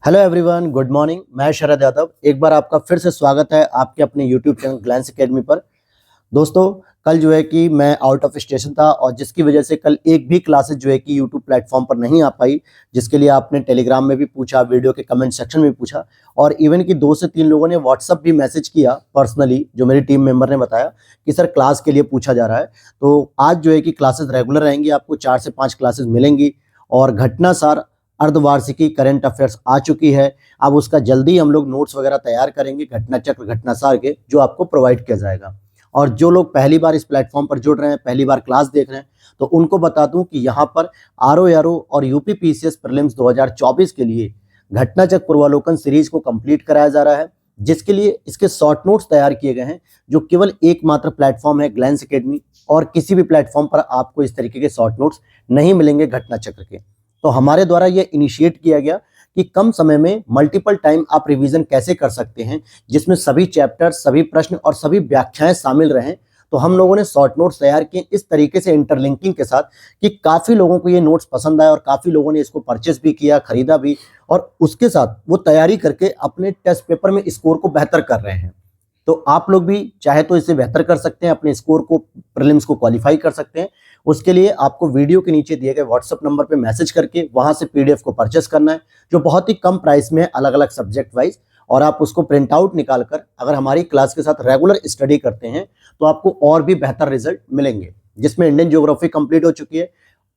Hello everyone, good morning. मैं शरद यादव, एक बार आपका फिर से स्वागत है आपके अपने यूट्यूब चैनल ग्लैंस एकेडमी पर। दोस्तों, कल जो है कि मैं आउट ऑफ स्टेशन था और जिसकी वजह से कल एक भी क्लासेस जो है कि यूट्यूब प्लेटफॉर्म पर नहीं आ पाई, जिसके लिए आपने टेलीग्राम में भी पूछा, वीडियो के कमेंट सेक्शन में भी पूछा और इवन कि 2 से 3 लोगों ने व्हाट्सअप भी मैसेज किया पर्सनली, जो मेरी टीम मेंबर ने बताया कि सर क्लास के लिए पूछा जा रहा है। तो आज जो है कि क्लासेस रेगुलर रहेंगी, आपको 4 से 5 क्लासेस मिलेंगी और घटनासार अर्धवार्षिकी करंट अफेयर्स आ चुकी है। अब उसका जल्दी हम लोग नोट्स वगैरह तैयार करेंगे घटना चक्र घटनासार के, जो आपको प्रोवाइड किया जाएगा। और जो लोग पहली बार इस प्लेटफॉर्म पर जुड़ रहे हैं, पहली बार क्लास देख रहे हैं, तो उनको बता दूं कि यहाँ पर आरओ और यूपी पीसीएस प्रीलिम्स 2024 के लिए घटना चक्र पूर्वावलोकन सीरीज को कंप्लीट कराया जा रहा है, जिसके लिए इसके शॉर्ट नोट्स तैयार किए गए हैं, जो केवल एकमात्र प्लेटफॉर्म है ग्लैंस एकेडमी। और किसी भी प्लेटफॉर्म पर आपको इस तरीके के शॉर्ट नोट्स नहीं मिलेंगे घटना चक्र के। तो हमारे द्वारा ये इनिशिएट किया गया कि कम समय में मल्टीपल टाइम आप रिवीजन कैसे कर सकते हैं, जिसमें सभी चैप्टर, सभी प्रश्न और सभी व्याख्याएं शामिल रहें। तो हम लोगों ने शॉर्ट नोट्स तैयार किए इस तरीके से इंटरलिंकिंग के साथ कि काफ़ी लोगों को ये नोट्स पसंद आए और काफ़ी लोगों ने इसको परचेस भी किया, खरीदा भी, और उसके साथ वो तैयारी करके अपने टेस्ट पेपर में स्कोर को बेहतर कर रहे हैं। तो आप लोग भी चाहे तो इसे बेहतर कर सकते हैं, अपने स्कोर को, प्रीलिम्स को क्वालिफाई कर सकते हैं। उसके लिए आपको वीडियो के नीचे दिए गए व्हाट्सएप नंबर पे मैसेज करके वहां से पीडीएफ को परचेस करना है, जो बहुत ही कम प्राइस में है, अलग अलग सब्जेक्ट वाइज। और आप उसको प्रिंट आउट निकाल कर अगर हमारी क्लास के साथ रेगुलर स्टडी करते हैं तो आपको और भी बेहतर रिजल्ट मिलेंगे, जिसमें इंडियन ज्योग्राफी कंप्लीट हो चुकी है,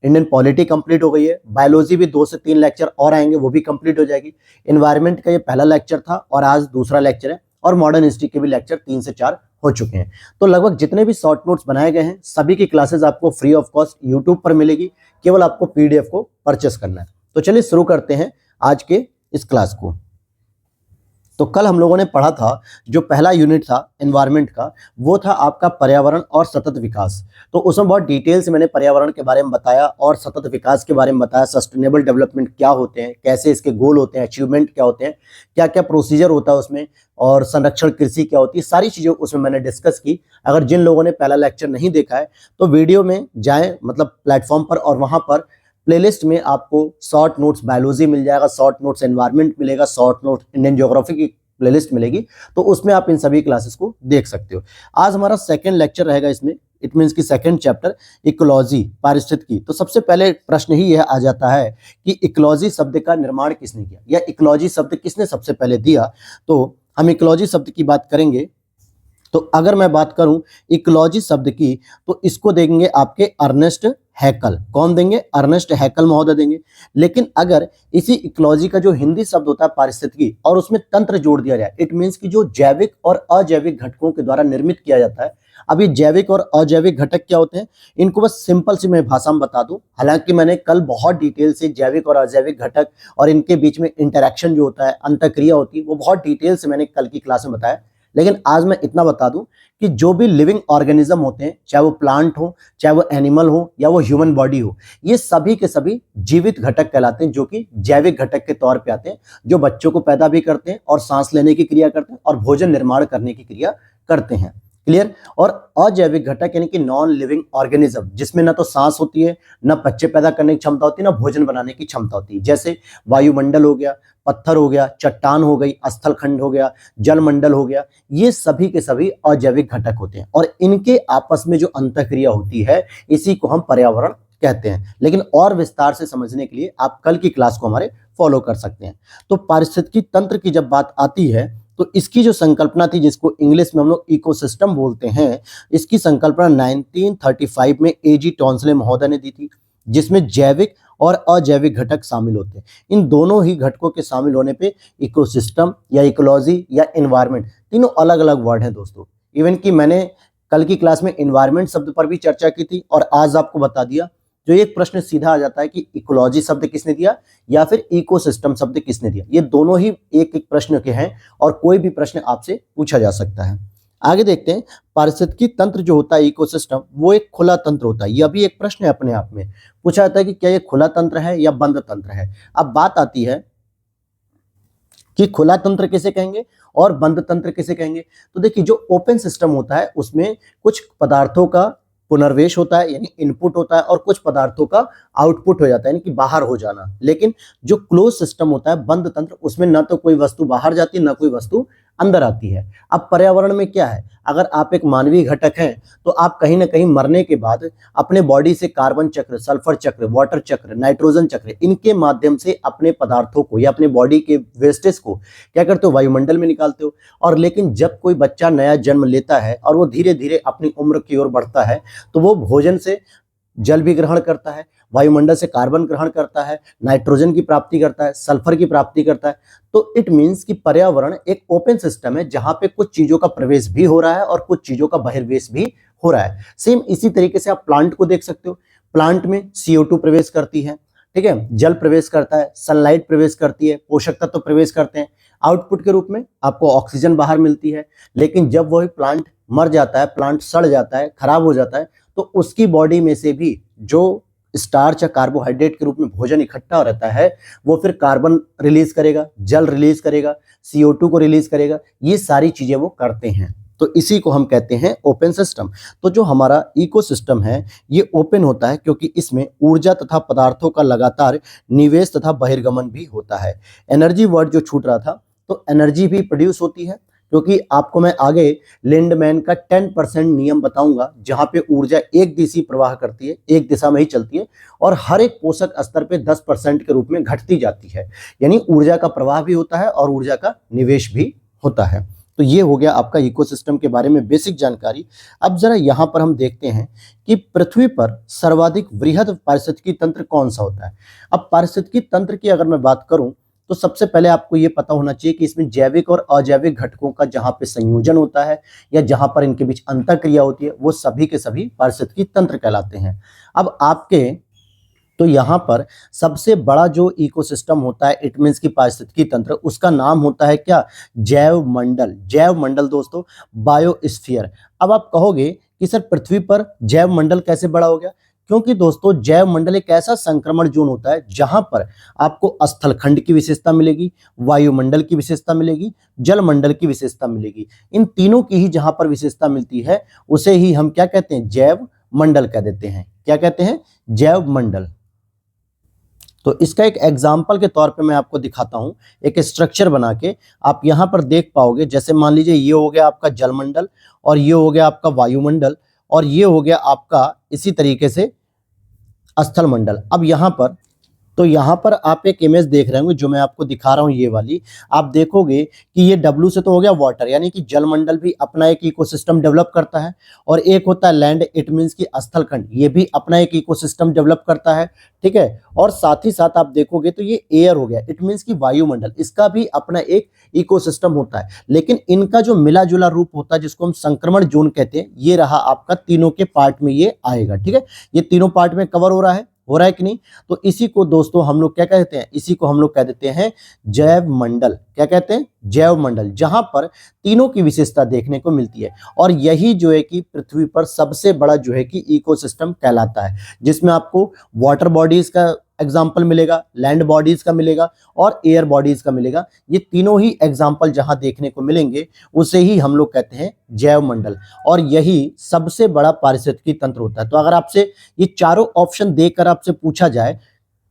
इंडियन पॉलिटी कंप्लीट हो गई है, बायोलॉजी भी 2 से 3 लेक्चर और आएंगे, वो भी कंप्लीट हो जाएगी। एनवायरमेंट का ये पहला लेक्चर था और आज दूसरा लेक्चर है, और मॉडर्न हिस्ट्री के भी लेक्चर 3 से 4 हो चुके हैं। तो लगभग जितने भी शॉर्ट नोट्स बनाए गए हैं, सभी की क्लासेस आपको फ्री ऑफ कॉस्ट यूट्यूब पर मिलेगी, केवल आपको पीडीएफ को परचेस करना है। तो चलिए शुरू करते हैं आज के इस क्लास को। तो कल हम लोगों ने पढ़ा था, जो पहला यूनिट था एनवायरनमेंट का, वो था आपका पर्यावरण और सतत विकास। तो उसमें बहुत डिटेल से मैंने पर्यावरण के बारे में बताया और सतत विकास के बारे में बताया, सस्टेनेबल डेवलपमेंट क्या होते हैं, कैसे इसके गोल होते हैं, अचीवमेंट क्या होते हैं, क्या क्या प्रोसीजर होता है उसमें, और संरक्षण कृषि क्या होती है, सारी चीज़ें उसमें मैंने डिस्कस की। अगर जिन लोगों ने पहला लेक्चर नहीं देखा है तो वीडियो में जाएं, मतलब प्लेटफॉर्म पर, और वहाँ पर प्लेलिस्ट में आपको शॉर्ट नोट्स बायोलॉजी मिल जाएगा, शॉर्ट नोट्स एनवायरनमेंट मिलेगा, शॉर्ट नोट इंडियन ज्योग्राफी की प्लेलिस्ट मिलेगी। तो उसमें आप इन सभी क्लासेस को देख सकते हो। आज हमारा सेकंड लेक्चर रहेगा इसमें, इट मीन्स की सेकंड चैप्टर इकोलॉजी, पारिस्थितिकी। तो सबसे पहले प्रश्न ही यह आ जाता है कि इकोलॉजी शब्द का निर्माण किसने किया, या इकोलॉजी शब्द किसने सबसे पहले दिया। तो हम इकोलॉजी शब्द की बात करेंगे। तो अगर मैं बात करूं इकोलॉजी शब्द की, तो इसको देंगे आपके अर्नेस्ट हैकल। कौन देंगे? अर्नेस्ट हैकल महोदय देंगे। लेकिन अगर इसी इकोलॉजी का जो हिंदी शब्द होता है पारिस्थितिकी, और उसमें तंत्र जोड़ दिया जाए, इट मीन्स कि जो जैविक और अजैविक घटकों के द्वारा निर्मित किया जाता है। अब ये जैविक और अजैविक घटक क्या होते हैं, इनको बस सिंपल सी मैं भाषा में बता दूं। हालांकि मैंने कल बहुत डिटेल से जैविक और अजैविक घटक और इनके बीच में इंटरेक्शन जो होता है, अंतःक्रिया होती है, वो बहुत डिटेल से मैंने कल की क्लास में बताया। लेकिन आज मैं इतना बता दूं कि जो भी लिविंग ऑर्गेनिज्म होते हैं, चाहे वो प्लांट हो, चाहे वो एनिमल हो, या वो ह्यूमन बॉडी हो, ये सभी के सभी जीवित घटक कहलाते हैं, जो कि जैविक घटक के तौर पे आते हैं, जो बच्चों को पैदा भी करते हैं और सांस लेने की क्रिया करते हैं और भोजन निर्माण करने की क्रिया करते हैं। क्लियर? और अजैविक घटक यानी कि नॉन लिविंग ऑर्गेनिज्म, जिसमें ना तो सांस होती है, ना बच्चे पैदा करने की क्षमता होती है, ना भोजन बनाने की क्षमता होती है, जैसे वायुमंडल हो गया, पत्थर हो गया, चट्टान हो गई, स्थल खंड हो गया, जलमंडल हो गया, ये सभी के सभी अजैविक घटक होते हैं। और इनके आपस में जो अंतःक्रिया होती है, इसी को हम पर्यावरण कहते हैं। लेकिन और विस्तार से समझने के लिए आप कल की क्लास को हमारे फॉलो कर सकते हैं। तो पारिस्थितिकी तंत्र की जब बात आती है, तो इसकी जो संकल्पना थी, जिसको इंग्लिश में हम लोग इकोसिस्टम बोलते हैं, इसकी संकल्पना 1935 में एजी टॉन्सले महोदय ने दी थी, जिसमें जैविक और अजैविक घटक शामिल होते हैं। इन दोनों ही घटकों के शामिल होने पे इकोसिस्टम या इकोलॉजी या एनवायरनमेंट, तीनों अलग अलग वर्ड हैं दोस्तों। इवन कि मैंने कल की क्लास में एनवायरनमेंट शब्द पर भी चर्चा की थी, और आज आपको बता दिया। जो एक प्रश्न सीधा आ जाता है कि इकोलॉजी शब्द किसने दिया या फिर इकोसिस्टम शब्द किसने दिया, ये दोनों ही एक एक प्रश्न के हैं और कोई भी प्रश्न आपसे पूछा जा सकता है। आगे देखते हैं, पारिस्थितिकी तंत्र जो होता है, इकोसिस्टम, वो एक खुला तंत्र होता है। यह भी एक प्रश्न है अपने आप में, पूछा जाता है कि क्या ये खुला तंत्र है या बंद तंत्र है। अब बात आती है कि खुला तंत्र किसे कहेंगे और बंद तंत्र किसे कहेंगे। तो देखिए, जो ओपन सिस्टम होता है उसमें कुछ पदार्थों का पुनर्वेश होता है यानी इनपुट होता है, और कुछ पदार्थों का आउटपुट हो जाता है यानी कि बाहर हो जाना। लेकिन जो क्लोज सिस्टम होता है, बंद तंत्र, उसमें ना तो कोई वस्तु बाहर जाती है ना कोई वस्तु अंदर आती है। अब पर्यावरण में क्या है, अगर आप एक मानवीय घटक हैं तो आप कहीं ना कहीं मरने के बाद अपने बॉडी से कार्बन चक्र, सल्फर चक्र, वाटर चक्र, नाइट्रोजन चक्र, इनके माध्यम से अपने पदार्थों को या अपने बॉडी के वेस्टेज को क्या करते हो, वायुमंडल में निकालते हो। और लेकिन जब कोई बच्चा नया जन्म लेता है और वो धीरे धीरे अपनी उम्र की ओर बढ़ता है तो वो भोजन से जल भी ग्रहण करता है, वायुमंडल से कार्बन ग्रहण करता है, नाइट्रोजन की प्राप्ति करता है, सल्फर की प्राप्ति करता है। तो इट मीन्स कि पर्यावरण एक ओपन सिस्टम है जहां पे कुछ चीजों का प्रवेश भी हो रहा है और कुछ चीजों का बहिर्वेश भी हो रहा है। सेम इसी तरीके से आप प्लांट को देख सकते हो। प्लांट में CO2 प्रवेश करती है, ठीक है, जल प्रवेश करता है, सनलाइट प्रवेश करती है, पोषक तत्व प्रवेश करते हैं। आउटपुट के रूप में आपको ऑक्सीजन बाहर मिलती है। लेकिन जब वही प्लांट मर जाता है, प्लांट सड़ जाता है, खराब हो जाता है, तो उसकी बॉडी में से भी जो स्टार्च या कार्बोहाइड्रेट के रूप में भोजन इकट्ठा रहता है वो फिर कार्बन रिलीज करेगा, जल रिलीज करेगा, CO2 को रिलीज करेगा। ये सारी चीजें वो करते हैं। तो इसी को हम कहते हैं ओपन सिस्टम। तो जो हमारा इकोसिस्टम है ये ओपन होता है क्योंकि इसमें ऊर्जा तथा पदार्थों का लगातार निवेश तथा बहिर्गमन भी होता है। एनर्जी वर्ड जो छूट रहा था, तो एनर्जी भी प्रोड्यूस होती है क्योंकि आपको मैं आगे लिंडमैन का 10% नियम बताऊंगा जहां पे ऊर्जा एक दिशी प्रवाह करती है, एक दिशा में ही चलती है, और हर एक पोषक स्तर पे 10% के रूप में घटती जाती है। यानी ऊर्जा का प्रवाह भी होता है और ऊर्जा का निवेश भी होता है। तो ये हो गया आपका इकोसिस्टम के बारे में बेसिक जानकारी। अब जरा यहाँ पर हम देखते हैं कि पृथ्वी पर सर्वाधिक वृहद पारिस्थितिकी तंत्र कौन सा होता है। अब पारिस्थितिकी तंत्र की अगर मैं बात करूं तो सबसे पहले आपको ये पता होना चाहिए कि इसमें जैविक और अजैविक घटकों का जहां पे संयोजन होता है या जहां पर इनके बीच अंतःक्रिया होती है वो सभी के सभी पारिस्थितिकी तंत्र कहलाते हैं। अब आपके तो यहाँ पर सबसे बड़ा जो इकोसिस्टम होता है, इट मीन्स की पारिस्थितिकी तंत्र, उसका नाम होता है क्या, जैव मंडल। जैव मंडल दोस्तों, बायोस्फीयर। अब आप कहोगे कि सर पृथ्वी पर जैव मंडल कैसे बड़ा हो गया? क्योंकि दोस्तों जैव मंडल एक ऐसा संक्रमण जोन होता है जहां पर आपको स्थलखंड की विशेषता मिलेगी, वायुमंडल की विशेषता मिलेगी, जलमंडल की विशेषता मिलेगी। इन तीनों की ही जहां पर विशेषता मिलती है उसे ही हम क्या कहते हैं, जैव मंडल कह देते हैं। क्या कहते हैं? जैव मंडल। तो इसका एक एग्जाम्पल के तौर पे मैं आपको दिखाता हूं, एक स्ट्रक्चर बना के आप यहां पर देख पाओगे। जैसे मान लीजिए ये हो गया आपका जलमंडल, और ये हो गया आपका वायुमंडल, और ये हो गया आपका इसी तरीके से स्थल मंडल। अब यहाँ पर आप एक इमेज देख रहे होंगे जो मैं आपको दिखा रहा हूँ, ये वाली। आप देखोगे कि ये W से तो हो गया वाटर, यानी कि जलमंडल भी अपना एक इकोसिस्टम डेवलप करता है, और एक होता है लैंड, इट मीन्स की स्थलखंड, ये भी अपना एक इकोसिस्टम डेवलप करता है, ठीक है। और साथ ही साथ आप देखोगे तो ये एयर हो गया, इट मीन्स की वायुमंडल, इसका भी अपना एक इकोसिस्टम होता है। लेकिन इनका जो मिला जुला रूप होता है जिसको हम संक्रमण जोन कहते हैं, ये रहा आपका, तीनों के पार्ट में ये आएगा, ठीक है। ये तीनों पार्ट में कवर हो रहा है कि नहीं? तो इसी को दोस्तों हम लोग क्या कहते हैं, इसी को हम लोग कह देते हैं जैव मंडल। क्या कहते हैं? जैव मंडल, जहां पर तीनों की विशेषता देखने को मिलती है। और यही जो है कि पृथ्वी पर सबसे बड़ा जो है कि इकोसिस्टम कहलाता है, जिसमें आपको वाटर बॉडीज का एग्जाम्पल मिलेगा, लैंड बॉडीज का मिलेगा और एयर बॉडीज का मिलेगा। ये तीनों ही एग्जाम्पल जहां देखने को मिलेंगे उसे ही हम लोग कहते हैं जैव मंडल, और यही सबसे बड़ा पारिस्थितिकी तंत्र होता है। तो अगर आपसे ये चारों ऑप्शन देकर आपसे पूछा जाए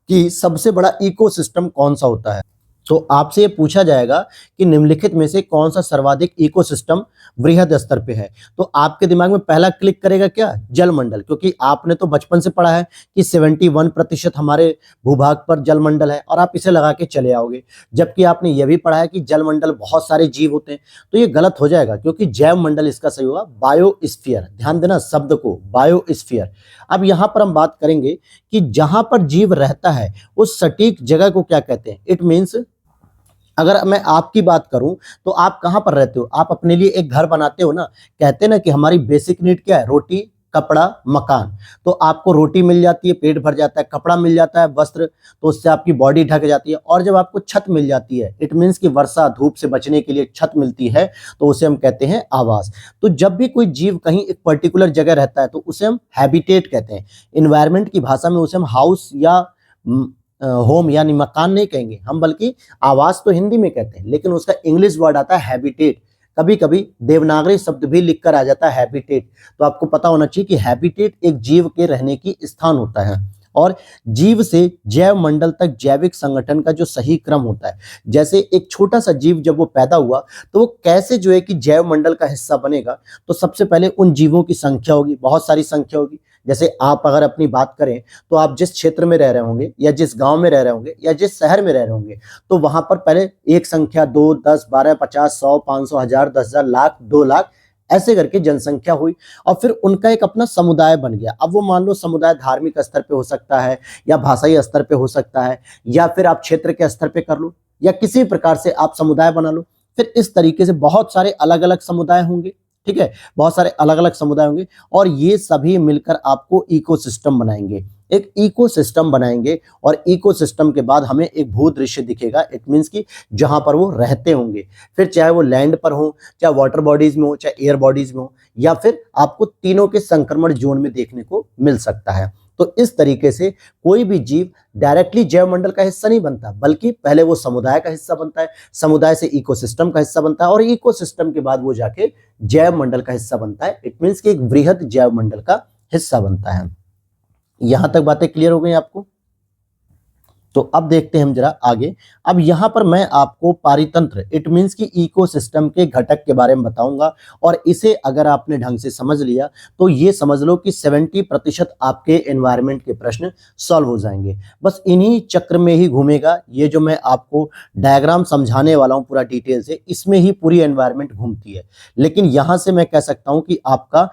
कि सबसे बड़ा इकोसिस्टम कौन सा होता है, तो आपसे ये पूछा जाएगा कि निम्नलिखित में से कौन सा सर्वाधिक इकोसिस्टम वृहद स्तर पे है, तो आपके दिमाग में पहला क्लिक करेगा क्या? जलमंडल, क्योंकि आपने तो बचपन से पढ़ा है कि 71% हमारे भूभाग पर जलमंडल है, और आप इसे लगा के चले आओगे। जबकि आपने यह भी पढ़ा है कि जलमंडल बहुत सारे जीव होते हैं, तो ये गलत हो जाएगा, क्योंकि जैव मंडल इसका सही होगा बायोस्फीयर। ध्यान देना शब्द को, बायोस्फीयर। अब यहाँ पर हम बात करेंगे कि जहां पर जीव रहता है उस सटीक जगह को क्या कहते हैं। इट मीन्स अगर मैं आपकी बात करूं तो आप कहां पर रहते हो? आप अपने लिए एक घर बनाते हो ना, कहते हैं ना कि हमारी बेसिक नीड क्या है? रोटी, कपड़ा, मकान। तो आपको रोटी मिल जाती है, पेट भर जाता है, कपड़ा मिल जाता है, वस्त्र, तो उससे आपकी बॉडी ढक जाती है, और जब आपको छत मिल जाती है, इट मीन्स कि वर्षा धूप से बचने के लिए छत मिलती है, तो उसे हम कहते हैं आवास। तो जब भी कोई जीव कहीं एक पर्टिकुलर जगह रहता है तो उसे हम हैबिटेट कहते हैं। इन्वायरमेंट की भाषा में उसे हम हाउस या होम यानी मकान नहीं कहेंगे हम, बल्कि आवास तो हिंदी में कहते हैं, लेकिन उसका इंग्लिश वर्ड आता है हैबिटेट। कभी कभी देवनागरी शब्द भी लिखकर आ जाता है हैबिटेट। तो आपको पता होना चाहिए कि हैबिटेट एक जीव के रहने की स्थान होता है और जीव से जैव मंडल तक जैविक संगठन का जो सही क्रम होता है। जैसे एक छोटा सा जीव जब वो पैदा हुआ तो वो कैसे जो है कि जैव मंडल का हिस्सा बनेगा, तो सबसे पहले उन जीवों की संख्या होगी, बहुत सारी संख्या होगी। जैसे आप अगर अपनी बात करें तो आप जिस क्षेत्र में रह रहे होंगे या जिस गांव में रह रहे होंगे या जिस शहर में रह रहे होंगे, तो वहां पर पहले एक संख्या, 2, 10, 12, 50, 100, 500, 1000, 10,000, लाख, 2 लाख, ऐसे करके जनसंख्या हुई और फिर उनका एक अपना समुदाय बन गया। अब वो मान लो समुदाय धार्मिक स्तर पे हो सकता है या भाषाई स्तर पे हो सकता है या फिर आप क्षेत्र के स्तर पे कर लो या किसी भी प्रकार से आप समुदाय बना लो। फिर इस तरीके से बहुत सारे अलग अलग समुदाय होंगे, ठीक है, बहुत सारे अलग अलग समुदाय होंगे और ये सभी मिलकर आपको इकोसिस्टम बनाएंगे, एक इकोसिस्टम बनाएंगे और इकोसिस्टम के बाद हमें एक भूदृश्य दिखेगा। इट मीन्स कि जहां पर वो रहते होंगे, फिर चाहे वो लैंड पर हो, चाहे वाटर बॉडीज में हो, चाहे एयर बॉडीज में हो, या फिर आपको तीनों के संक्रमण जोन में देखने को मिल सकता है। तो इस तरीके से कोई भी जीव डायरेक्टली जैव मंडल का हिस्सा नहीं बनता, बल्कि पहले वो समुदाय का हिस्सा बनता है, समुदाय से इकोसिस्टम का हिस्सा बनता है और इकोसिस्टम के बाद वो जाके जैव मंडल का हिस्सा बनता है। इट मीन्स कि एक वृहद जैव मंडल का हिस्सा बनता है। यहां तक बातें क्लियर हो गई आपको? तो अब देखते हैं हम जरा आगे। अब यहां पर मैं आपको पारितंत्र, इट मीन्स कि इकोसिस्टम के घटक के बारे में बताऊंगा और इसे अगर आपने ढंग से समझ लिया तो ये समझ लो कि 70% आपके एनवायरनमेंट के प्रश्न सॉल्व हो जाएंगे। बस इन्हीं चक्र में ही घूमेगा ये जो मैं आपको डायग्राम समझाने वाला हूं पूरा डिटेल से, इसमें ही पूरी एनवायरनमेंट घूमती है। लेकिन यहां से मैं कह सकता हूं कि आपका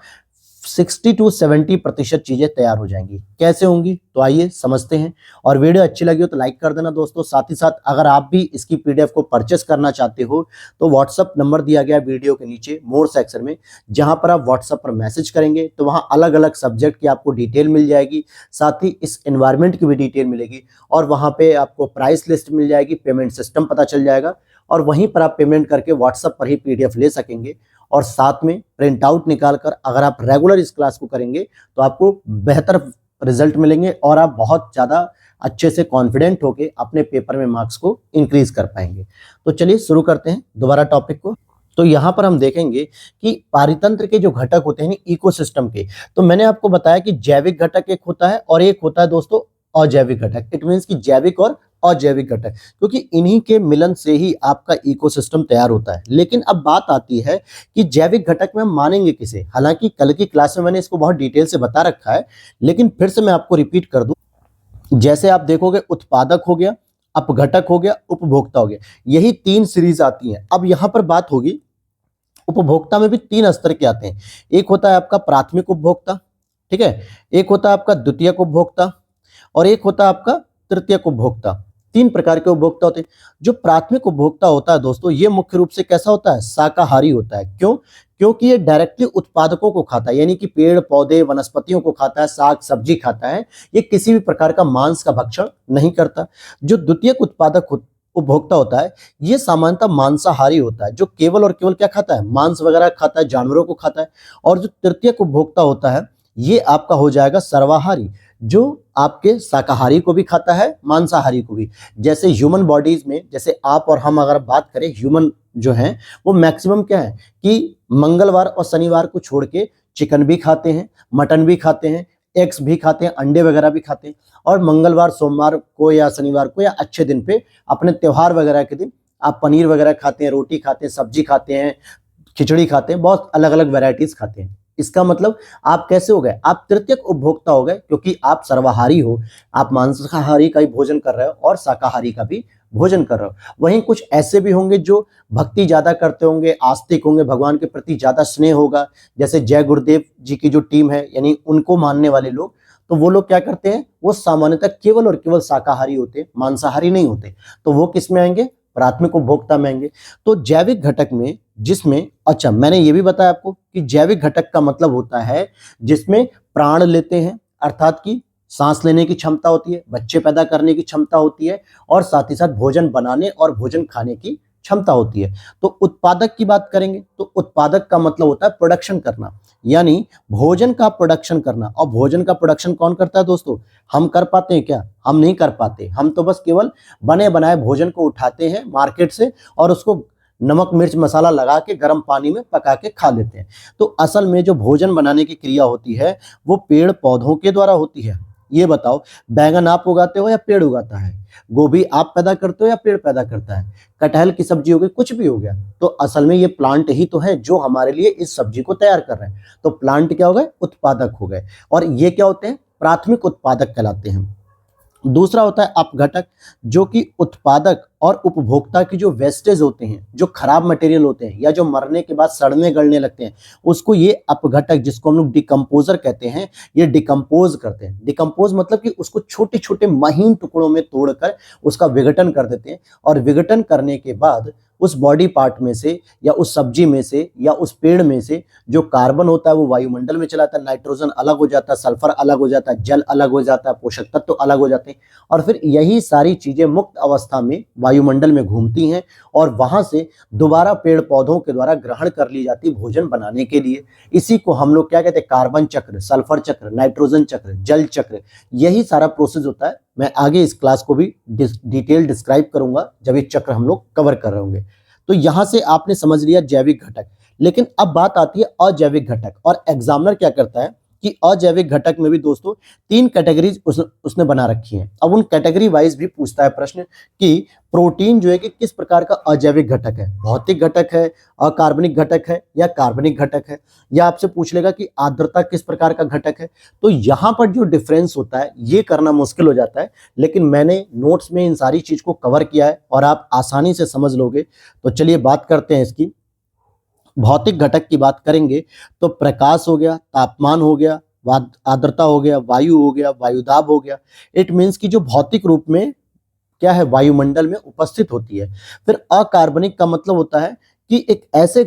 60 to 70% चीजें तैयार हो जाएंगी। कैसे होंगी तो आइए समझते हैं। और वीडियो अच्छी लगी हो तो लाइक कर देना दोस्तों। साथ ही साथ अगर आप भी इसकी पीडीएफ को परचेस करना चाहते हो तो व्हाट्सएप नंबर दिया गया वीडियो के नीचे मोर सेक्शन में, जहां पर आप व्हाट्सएप पर मैसेज करेंगे तो वहां अलग अलग सब्जेक्ट की आपको डिटेल मिल जाएगी, साथ ही इस एनवायरनमेंट की भी डिटेल मिलेगी और वहां पे आपको प्राइस लिस्ट मिल जाएगी, पेमेंट सिस्टम पता चल जाएगा और वहीं पर आप पेमेंट करके व्हाट्सएप पर ही पीडीएफ ले सकेंगे। और साथ में प्रिंट आउट निकाल कर अगर आप रेगुलर इस क्लास को करेंगे तो आपको बेहतर रिजल्ट मिलेंगे और आप बहुत ज़्यादा अच्छे से कॉन्फिडेंट होके अपने पेपर में मार्क्स को इंक्रीज कर पाएंगे। तो चलिए शुरू करते हैं दोबारा टॉपिक को। तो यहाँ पर हम देखेंगे कि पारितंत्र के जो घटक होते हैं इकोसिस्टम के, तो मैंने आपको बताया कि जैविक घटक एक होता है और एक होता है दोस्तों अजैविक घटक। इट मीन्स कि जैविक और अजैविक घटक, क्योंकि इन्हीं के मिलन से ही आपका इकोसिस्टम तैयार होता है। लेकिन अब बात आती है कि जैविक घटक में हम मानेंगे किसे। हालांकि कल की क्लास में मैंने इसको बहुत डिटेल से बता रखा है, लेकिन फिर से मैं आपको रिपीट कर दूं। जैसे आप देखोगे उत्पादक हो गया, अपघटक हो गया, उपभोक्ता हो गया, यही 3 सीरीज आती हैं। अब यहां पर बात होगी उपभोक्ता में भी 3 स्तर के आते हैं। एक होता है आपका प्राथमिक उपभोक्ता, ठीक है, एक होता है आपका द्वितीयक उपभोक्ता और एक होता है आपका तृतीयक उपभोक्ता। 3 प्रकार के उपभोक्ता होते हैं। जो प्राथमिक उपभोक्ता होता है दोस्तों, ये मुख्य रूप से कैसा होता है, शाकाहारी होता है। क्यों? क्योंकि ये डायरेक्टली उत्पादकों को खाता है, यानी कि पेड़ पौधे वनस्पतियों को खाता है, साग सब्जी खाता है। ये किसी भी प्रकार का मांस का भक्षण नहीं करता। जो द्वितीयक उत्पादक उपभोक्ता होता है, ये सामान्यतः मांसाहारी होता है, जो केवल और केवल क्या खाता है, मांस वगैरह खाता है, जानवरों को खाता है। और जो तृतीयक उपभोक्ता होता है, ये आपका हो जाएगा सर्वाहारी, जो आपके शाकाहारी को भी खाता है, मांसाहारी को भी। जैसे ह्यूमन बॉडीज में, जैसे आप और हम अगर बात करें, ह्यूमन जो हैं वो मैक्सिमम क्या है कि मंगलवार और शनिवार को छोड़ के चिकन भी खाते हैं, मटन भी खाते हैं, एग्स भी खाते हैं, अंडे वगैरह भी खाते हैं। और मंगलवार, सोमवार को या शनिवार को या अच्छे दिन पे, अपने त्योहार वगैरह के दिन आप पनीर वगैरह खाते हैं, रोटी खाते हैं, सब्जी खाते हैं, खिचड़ी खाते हैं, बहुत अलग अलग वेराइटीज खाते हैं। इसका मतलब आप कैसे हो गए, आप तृतीयक उपभोक्ता हो गए, क्योंकि आप सर्वाहारी हो, आप मांसाहारी का भी भोजन कर रहे हो और शाकाहारी का भी भोजन कर रहे हो। वहीं कुछ ऐसे भी होंगे जो भक्ति ज्यादा करते होंगे, आस्तिक होंगे, भगवान के प्रति ज्यादा स्नेह होगा। जैसे जय गुरुदेव जी की जो टीम है, यानी उनको मानने वाले लोग, तो वो लोग क्या करते हैं, वो सामान्यतः केवल और केवल शाकाहारी होते हैं, मांसाहारी नहीं होते। तो वो किस में आएंगे, प्राथमिक उपभोक्ता में आएंगे। तो जैविक घटक में, जिसमें, अच्छा मैंने ये भी बताया आपको कि जैविक घटक का मतलब होता है जिसमें प्राण लेते हैं, अर्थात कि सांस लेने की क्षमता होती है, बच्चे पैदा करने की क्षमता होती है और साथ ही साथ भोजन बनाने और भोजन खाने की क्षमता होती है। तो उत्पादक की बात करेंगे तो उत्पादक का मतलब होता है प्रोडक्शन करना, यानी भोजन का प्रोडक्शन करना। और भोजन का प्रोडक्शन कौन करता है दोस्तों, हम कर पाते हैं क्या, हम नहीं कर पाते। हम तो बस केवल बने बनाए भोजन को उठाते हैं मार्केट से और उसको नमक मिर्च मसाला लगा के गर्म पानी में पका के खा लेते हैं। तो असल में जो भोजन बनाने की क्रिया होती है वो पेड़ पौधों के द्वारा होती है। ये बताओ, बैंगन आप उगाते हो या पेड़ उगाता है? गोभी आप पैदा करते हो या पेड़ पैदा करता है? कटहल की सब्जी हो गई, कुछ भी हो गया, तो असल में ये प्लांट ही तो है जो हमारे लिए इस सब्जी को तैयार कर रहे हैं। तो प्लांट क्या हो गए? उत्पादक हो गए। और ये क्या होते हैं? प्राथमिक उत्पादक कहलाते हैं। दूसरा होता है अपघटक, जो कि उत्पादक और उपभोक्ता की जो वेस्टेज होते हैं, जो खराब मटेरियल होते हैं या जो मरने के बाद सड़ने गलने लगते हैं, उसको ये अपघटक, जिसको हम लोग डिकम्पोजर कहते हैं, ये डिकम्पोज करते हैं। डिकम्पोज मतलब कि उसको छोटे छोटे महीन टुकड़ों में तोड़कर उसका विघटन कर देते हैं। और विघटन करने के बाद उस बॉडी पार्ट में से या उस सब्जी में से या उस पेड़ में से जो कार्बन होता है वो वायुमंडल में चला जाता है, नाइट्रोजन अलग हो जाता है, सल्फर अलग हो जाता है, जल अलग हो जाता है, पोषक तत्व तो अलग हो जाते हैं। और फिर यही सारी चीजें मुक्त अवस्था में वायुमंडल में घूमती हैं और वहां से दोबारा पेड़ पौधों के द्वारा ग्रहण कर ली जाती है भोजन बनाने के लिए। इसी को हम लोग क्या कहते हैं? कार्बन चक्र, सल्फर चक्र, नाइट्रोजन चक्र, जल चक्र। यही सारा प्रोसेस होता है। मैं आगे इस क्लास को भी डिटेल डिस्क्राइब करूंगा जब ये चक्र हम लोग कवर कर रहे होंगे। तो यहां से आपने समझ लिया जैविक घटक। लेकिन अब बात आती है अजैविक घटक। और एग्जामिनर क्या करता है कि अजैविक घटक में भी दोस्तों 3 कैटेगरीज उसने बना रखी हैं। अब उन कैटेगरी वाइज भी पूछता है प्रश्न कि प्रोटीन जो है कि किस प्रकार का अजैविक घटक है, भौतिक घटक है, अकार्बनिक घटक है या कार्बनिक घटक है। या आपसे पूछ लेगा कि आर्द्रता किस प्रकार का घटक है। तो यहां पर जो डिफरेंस होता है ये करना मुश्किल हो जाता है, लेकिन मैंने नोट्स में इन सारी चीज को कवर किया है और आप आसानी से समझ लोगे। तो चलिए बात करते हैं इसकी। भौतिक घटक की बात करेंगे तो प्रकाश हो गया, तापमान हो गया, आर्द्रता हो गया, वायु हो गया, वायुदाब हो गया। इट मीन्स कि जो भौतिक रूप में क्या है, वायुमंडल में उपस्थित होती है। फिर अकार्बनिक का मतलब होता है कि एक ऐसे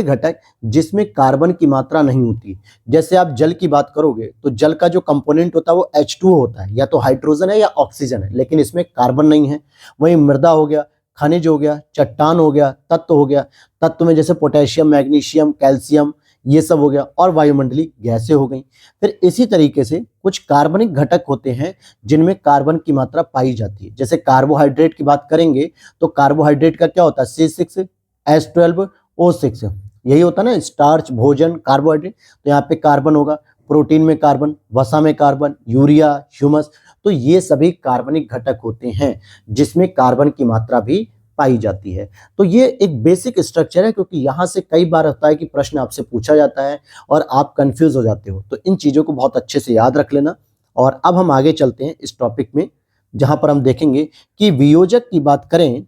घटक जिसमें कार्बन की मात्रा नहीं होती। जैसे आप जल की बात करोगे तो जल का जो कंपोनेंट होता है वो H2O होता है, या तो हाइड्रोजन है या ऑक्सीजन है, लेकिन इसमें कार्बन नहीं है। वहीं मृदा हो गया, खनिज हो गया, चट्टान हो गया, तत्व हो गया। तत्व में जैसे पोटेशियम, मैग्नीशियम, कैल्शियम, ये सब हो गया। और वायुमंडलीय गैसें हो गई। फिर इसी तरीके से कुछ कार्बनिक घटक होते हैं जिनमें कार्बन की मात्रा पाई जाती है। जैसे कार्बोहाइड्रेट की बात करेंगे तो कार्बोहाइड्रेट का क्या होता है? C6H12O6, यही होता है ना, स्टार्च, भोजन, कार्बोहाइड्रेट। तो यहाँ पे कार्बन होगा। प्रोटीन में कार्बन, वसा में कार्बन, यूरिया, ह्यूमस। तो ये सभी कार्बनिक घटक होते हैं जिसमें कार्बन की मात्रा भी पाई जाती है। तो ये एक बेसिक स्ट्रक्चर है, क्योंकि यहाँ से कई बार होता है कि प्रश्न आपसे पूछा जाता है और आप कंफ्यूज हो जाते हो। तो इन चीज़ों को बहुत अच्छे से याद रख लेना। और अब हम आगे चलते हैं इस टॉपिक में, जहाँ पर हम देखेंगे कि वियोजक की बात करें।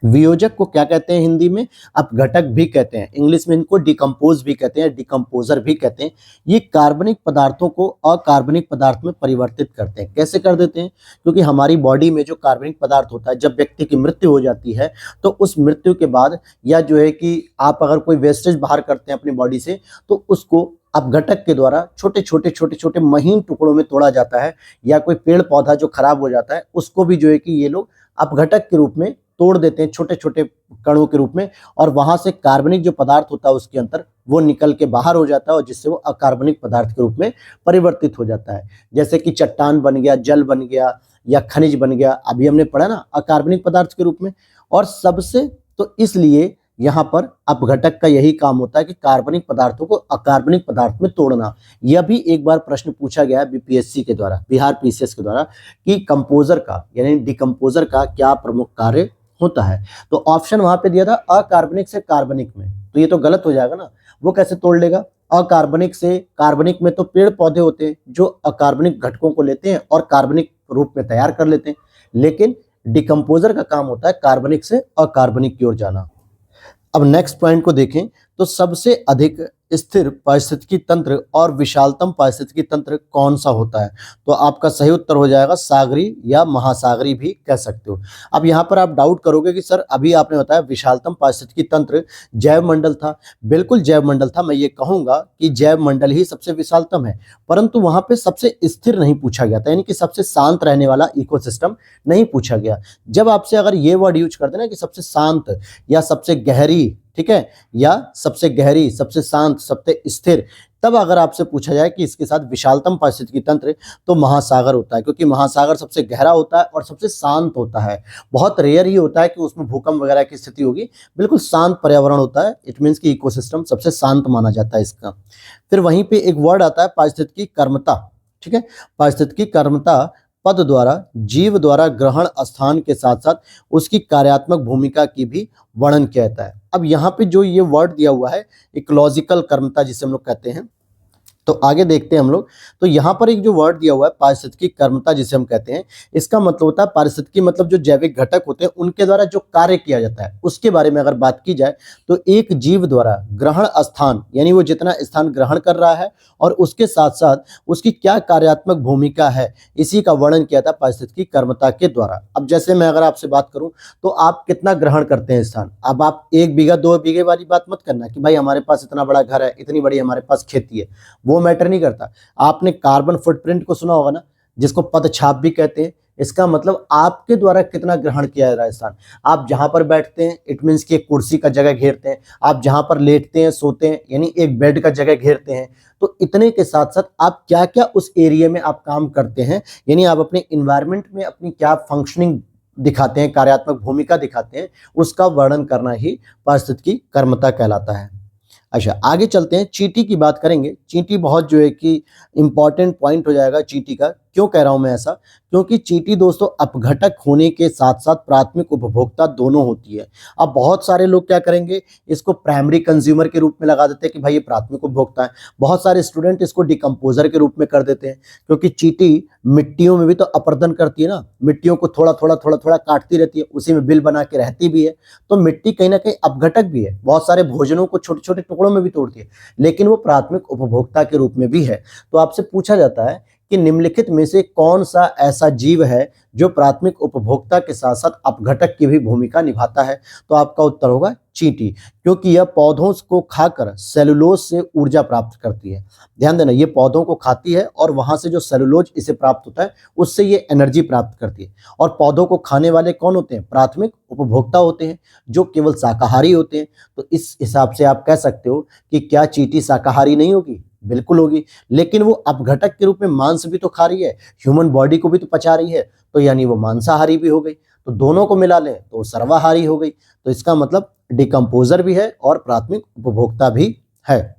वियोजक को क्या कहते हैं हिंदी में? अपघटक भी कहते हैं। इंग्लिश में इनको डिकम्पोज भी कहते हैं, डिकम्पोजर भी कहते हैं। ये कार्बनिक पदार्थों को अकार्बनिक पदार्थ में परिवर्तित करते हैं। कैसे कर देते हैं? क्योंकि हमारी बॉडी में जो कार्बनिक पदार्थ होता है, जब व्यक्ति की मृत्यु हो जाती है तो उस मृत्यु के बाद, या जो है कि आप अगर कोई वेस्टेज बाहर करते हैं अपनी बॉडी से, तो उसको अपघटक के द्वारा छोटे छोटे महीन टुकड़ों में तोड़ा जाता है। या कोई पेड़ पौधा जो खराब हो जाता है उसको भी जो है कि ये लोग अपघटक के रूप में तोड़ देते हैं, छोटे छोटे कणों के रूप में। और वहां से कार्बनिक जो पदार्थ होता है उसके अंदर वो निकल के बाहर हो जाता है और जिससे वो अकार्बनिक पदार्थ के रूप में परिवर्तित हो जाता है। जैसे कि चट्टान बन गया, जल बन गया या खनिज बन गया, अभी हमने पढ़ा ना, अकार्बनिक पदार्थ के रूप में। और सबसे तो इसलिए यहाँ पर अपघटक का यही काम होता है कि कार्बनिक पदार्थों को अकार्बनिक पदार्थ में तोड़ना। यह भी एक बार प्रश्न पूछा गया है बीपीएससी के द्वारा, बिहार पीसीएस के द्वारा, कि कंपोजर का यानी डिकम्पोजर का क्या प्रमुख कार्य होता है। तो ऑप्शन वहां पे दिया था अकार्बनिक से कार्बनिक में, तो ये तो गलत हो जाएगा ना। वो कैसे तोड़ लेगा? अकार्बनिक से कार्बनिक में तो पेड़ पौधे होते हैं जो अकार्बनिक घटकों को लेते हैं और कार्बनिक रूप में तैयार कर लेते हैं। लेकिन डिकम्पोजर का काम होता है कार्बनिक से अकार्बनिक की ओर जाना। अब नेक्स्ट पॉइंट को देखें तो सबसे अधिक स्थिर पारिस्थितिकी तंत्र और विशालतम पारिस्थितिकी तंत्र कौन सा होता है? तो आपका सही उत्तर हो जाएगा सागरी या महासागरी भी कह सकते हो। अब यहाँ पर आप डाउट करोगे कि सर अभी आपने बताया विशालतम पारिस्थितिकी तंत्र जैव मंडल था। बिल्कुल जैव मंडल था। मैं ये कहूंगा कि जैव मंडल ही सबसे विशालतम है, परंतु वहां पे सबसे स्थिर नहीं पूछा गया था, यानी कि सबसे शांत रहने वाला इकोसिस्टम नहीं पूछा गया। जब आपसे अगर ये वर्ड यूज करते ना कि सबसे शांत या सबसे गहरी, ठीक है, या सबसे गहरी, सबसे शांत, सबसे स्थिर, तब अगर आपसे पूछा जाए कि इसके साथ विशालतम पारिस्थितिकी तंत्र, तो महासागर होता है, क्योंकि महासागर सबसे गहरा होता है और सबसे शांत होता है। बहुत रेयर ही होता है कि उसमें भूकंप वगैरह की स्थिति होगी, बिल्कुल शांत पर्यावरण होता है। इट मीन्स कि इकोसिस्टम सबसे शांत माना जाता है इसका। फिर वहीं पे एक वर्ड आता है पारिस्थितिकी कर्मता, ठीक है। पारिस्थितिकी कर्मता पद द्वारा जीव द्वारा ग्रहण स्थान के साथ साथ उसकी कार्यात्मक भूमिका की भी वर्णन किया जाता है। अब यहाँ पे जो ये वर्ड दिया हुआ है इकोलॉजिकल कर्मता जिसे हम लोग कहते हैं, तो आगे देखते हैं हम लोग। तो यहाँ पर एक जो वर्ड दिया हुआ है पारिस्थितिकी कर्मता जिसे हम कहते हैं, इसका मतलब होता है पारिस्थितिकी मतलब जो जैविक घटक होते हैं उनके द्वारा जो कार्य किया जाता है उसके बारे में अगर बात की जाए, तो एक जीव द्वारा ग्रहण स्थान यानी वो जितना स्थान ग्रहण कर रहा है और उसके साथ साथ उसकी क्या कार्यात्मक भूमिका है, इसी का वर्णन किया था पारिस्थितिकी कर्मता के द्वारा। अब जैसे मैं अगर आपसे बात करूं तो आप कितना ग्रहण करते हैं स्थान। अब आप 1 बीघा 2 बीघे वाली बात मत करना कि भाई हमारे पास इतना बड़ा घर है, इतनी बड़ी हमारे पास खेती है, वो मैटर नहीं करता। आपने कार्बन फुटप्रिंट को सुना होगा ना, जिसको पदछाप भी कहते हैं। इसका मतलब आपके द्वारा कितना ग्रहण किया जा रहा है स्थान। आप जहां पर बैठते हैं इट मीन्स कि एक कुर्सी का जगह घेरते हैं, आप जहां पर लेटते हैं सोते हैं यानी एक बेड का जगह घेरते हैं। तो इतने के साथ साथ आप क्या क्या उस एरिया में आप काम करते हैं, यानी आप अपने इन्वायरमेंट में अपनी क्या फंक्शनिंग दिखाते हैं, कार्यात्मक भूमिका दिखाते हैं, उसका वर्णन करना ही पारिस्थितिकी कर्मता कहलाता है। अच्छा आगे चलते हैं, चींटी की बात करेंगे। चींटी बहुत जो है कि इंपॉर्टेंट पॉइंट हो जाएगा चींटी का। क्यों कह रहा हूं मैं ऐसा, क्योंकि चींटी दोस्तों अपघटक होने के साथ साथ प्राथमिक उपभोक्ता दोनों होती है। अब बहुत सारे लोग क्या करेंगे, इसको प्राइमरी कंज्यूमर के रूप में लगा देते हैं कि भाई ये प्राथमिक उपभोक्ता है। बहुत सारे स्टूडेंट इसको डिकम्पोजर के रूप में कर देते हैं, क्योंकि चींटी मिट्टियों में भी तो अपरदन करती है ना, मिट्टियों को थोड़ा थोड़ा काटती रहती है, उसी में बिल बना के रहती भी है। तो मिट्टी कहीं ना कहीं अपघटक भी है, बहुत सारे भोजनों को छोटे छोटे टुकड़ों में भी तोड़ती है, लेकिन वो प्राथमिक उपभोक्ता के रूप में भी है। तो आपसे पूछा जाता है कि निम्नलिखित में से कौन सा ऐसा जीव है जो प्राथमिक उपभोक्ता के साथ साथ अपघटक की भी भूमिका निभाता है, तो आपका उत्तर होगा चींटी, क्योंकि यह पौधों को खाकर सेलुलोज से ऊर्जा प्राप्त करती है। ध्यान देना, ये पौधों को खाती है और वहां से जो सेलुलोज इसे प्राप्त होता है उससे ये एनर्जी प्राप्त करती है। और पौधों को खाने वाले कौन होते हैं, प्राथमिक उपभोक्ता होते हैं, जो केवल शाकाहारी होते हैं। तो इस हिसाब से आप कह सकते हो कि क्या चींटी शाकाहारी नहीं होगी, बिल्कुल होगी, लेकिन वो अपघटक के रूप में मांस भी तो खा रही है, ह्यूमन बॉडी को भी तो पचा रही है, तो यानी वो मांसाहारी भी हो गई। तो दोनों को मिला लें तो सर्वाहारी हो गई। तो इसका मतलब डिकम्पोजर भी है और प्राथमिक उपभोक्ता भी है।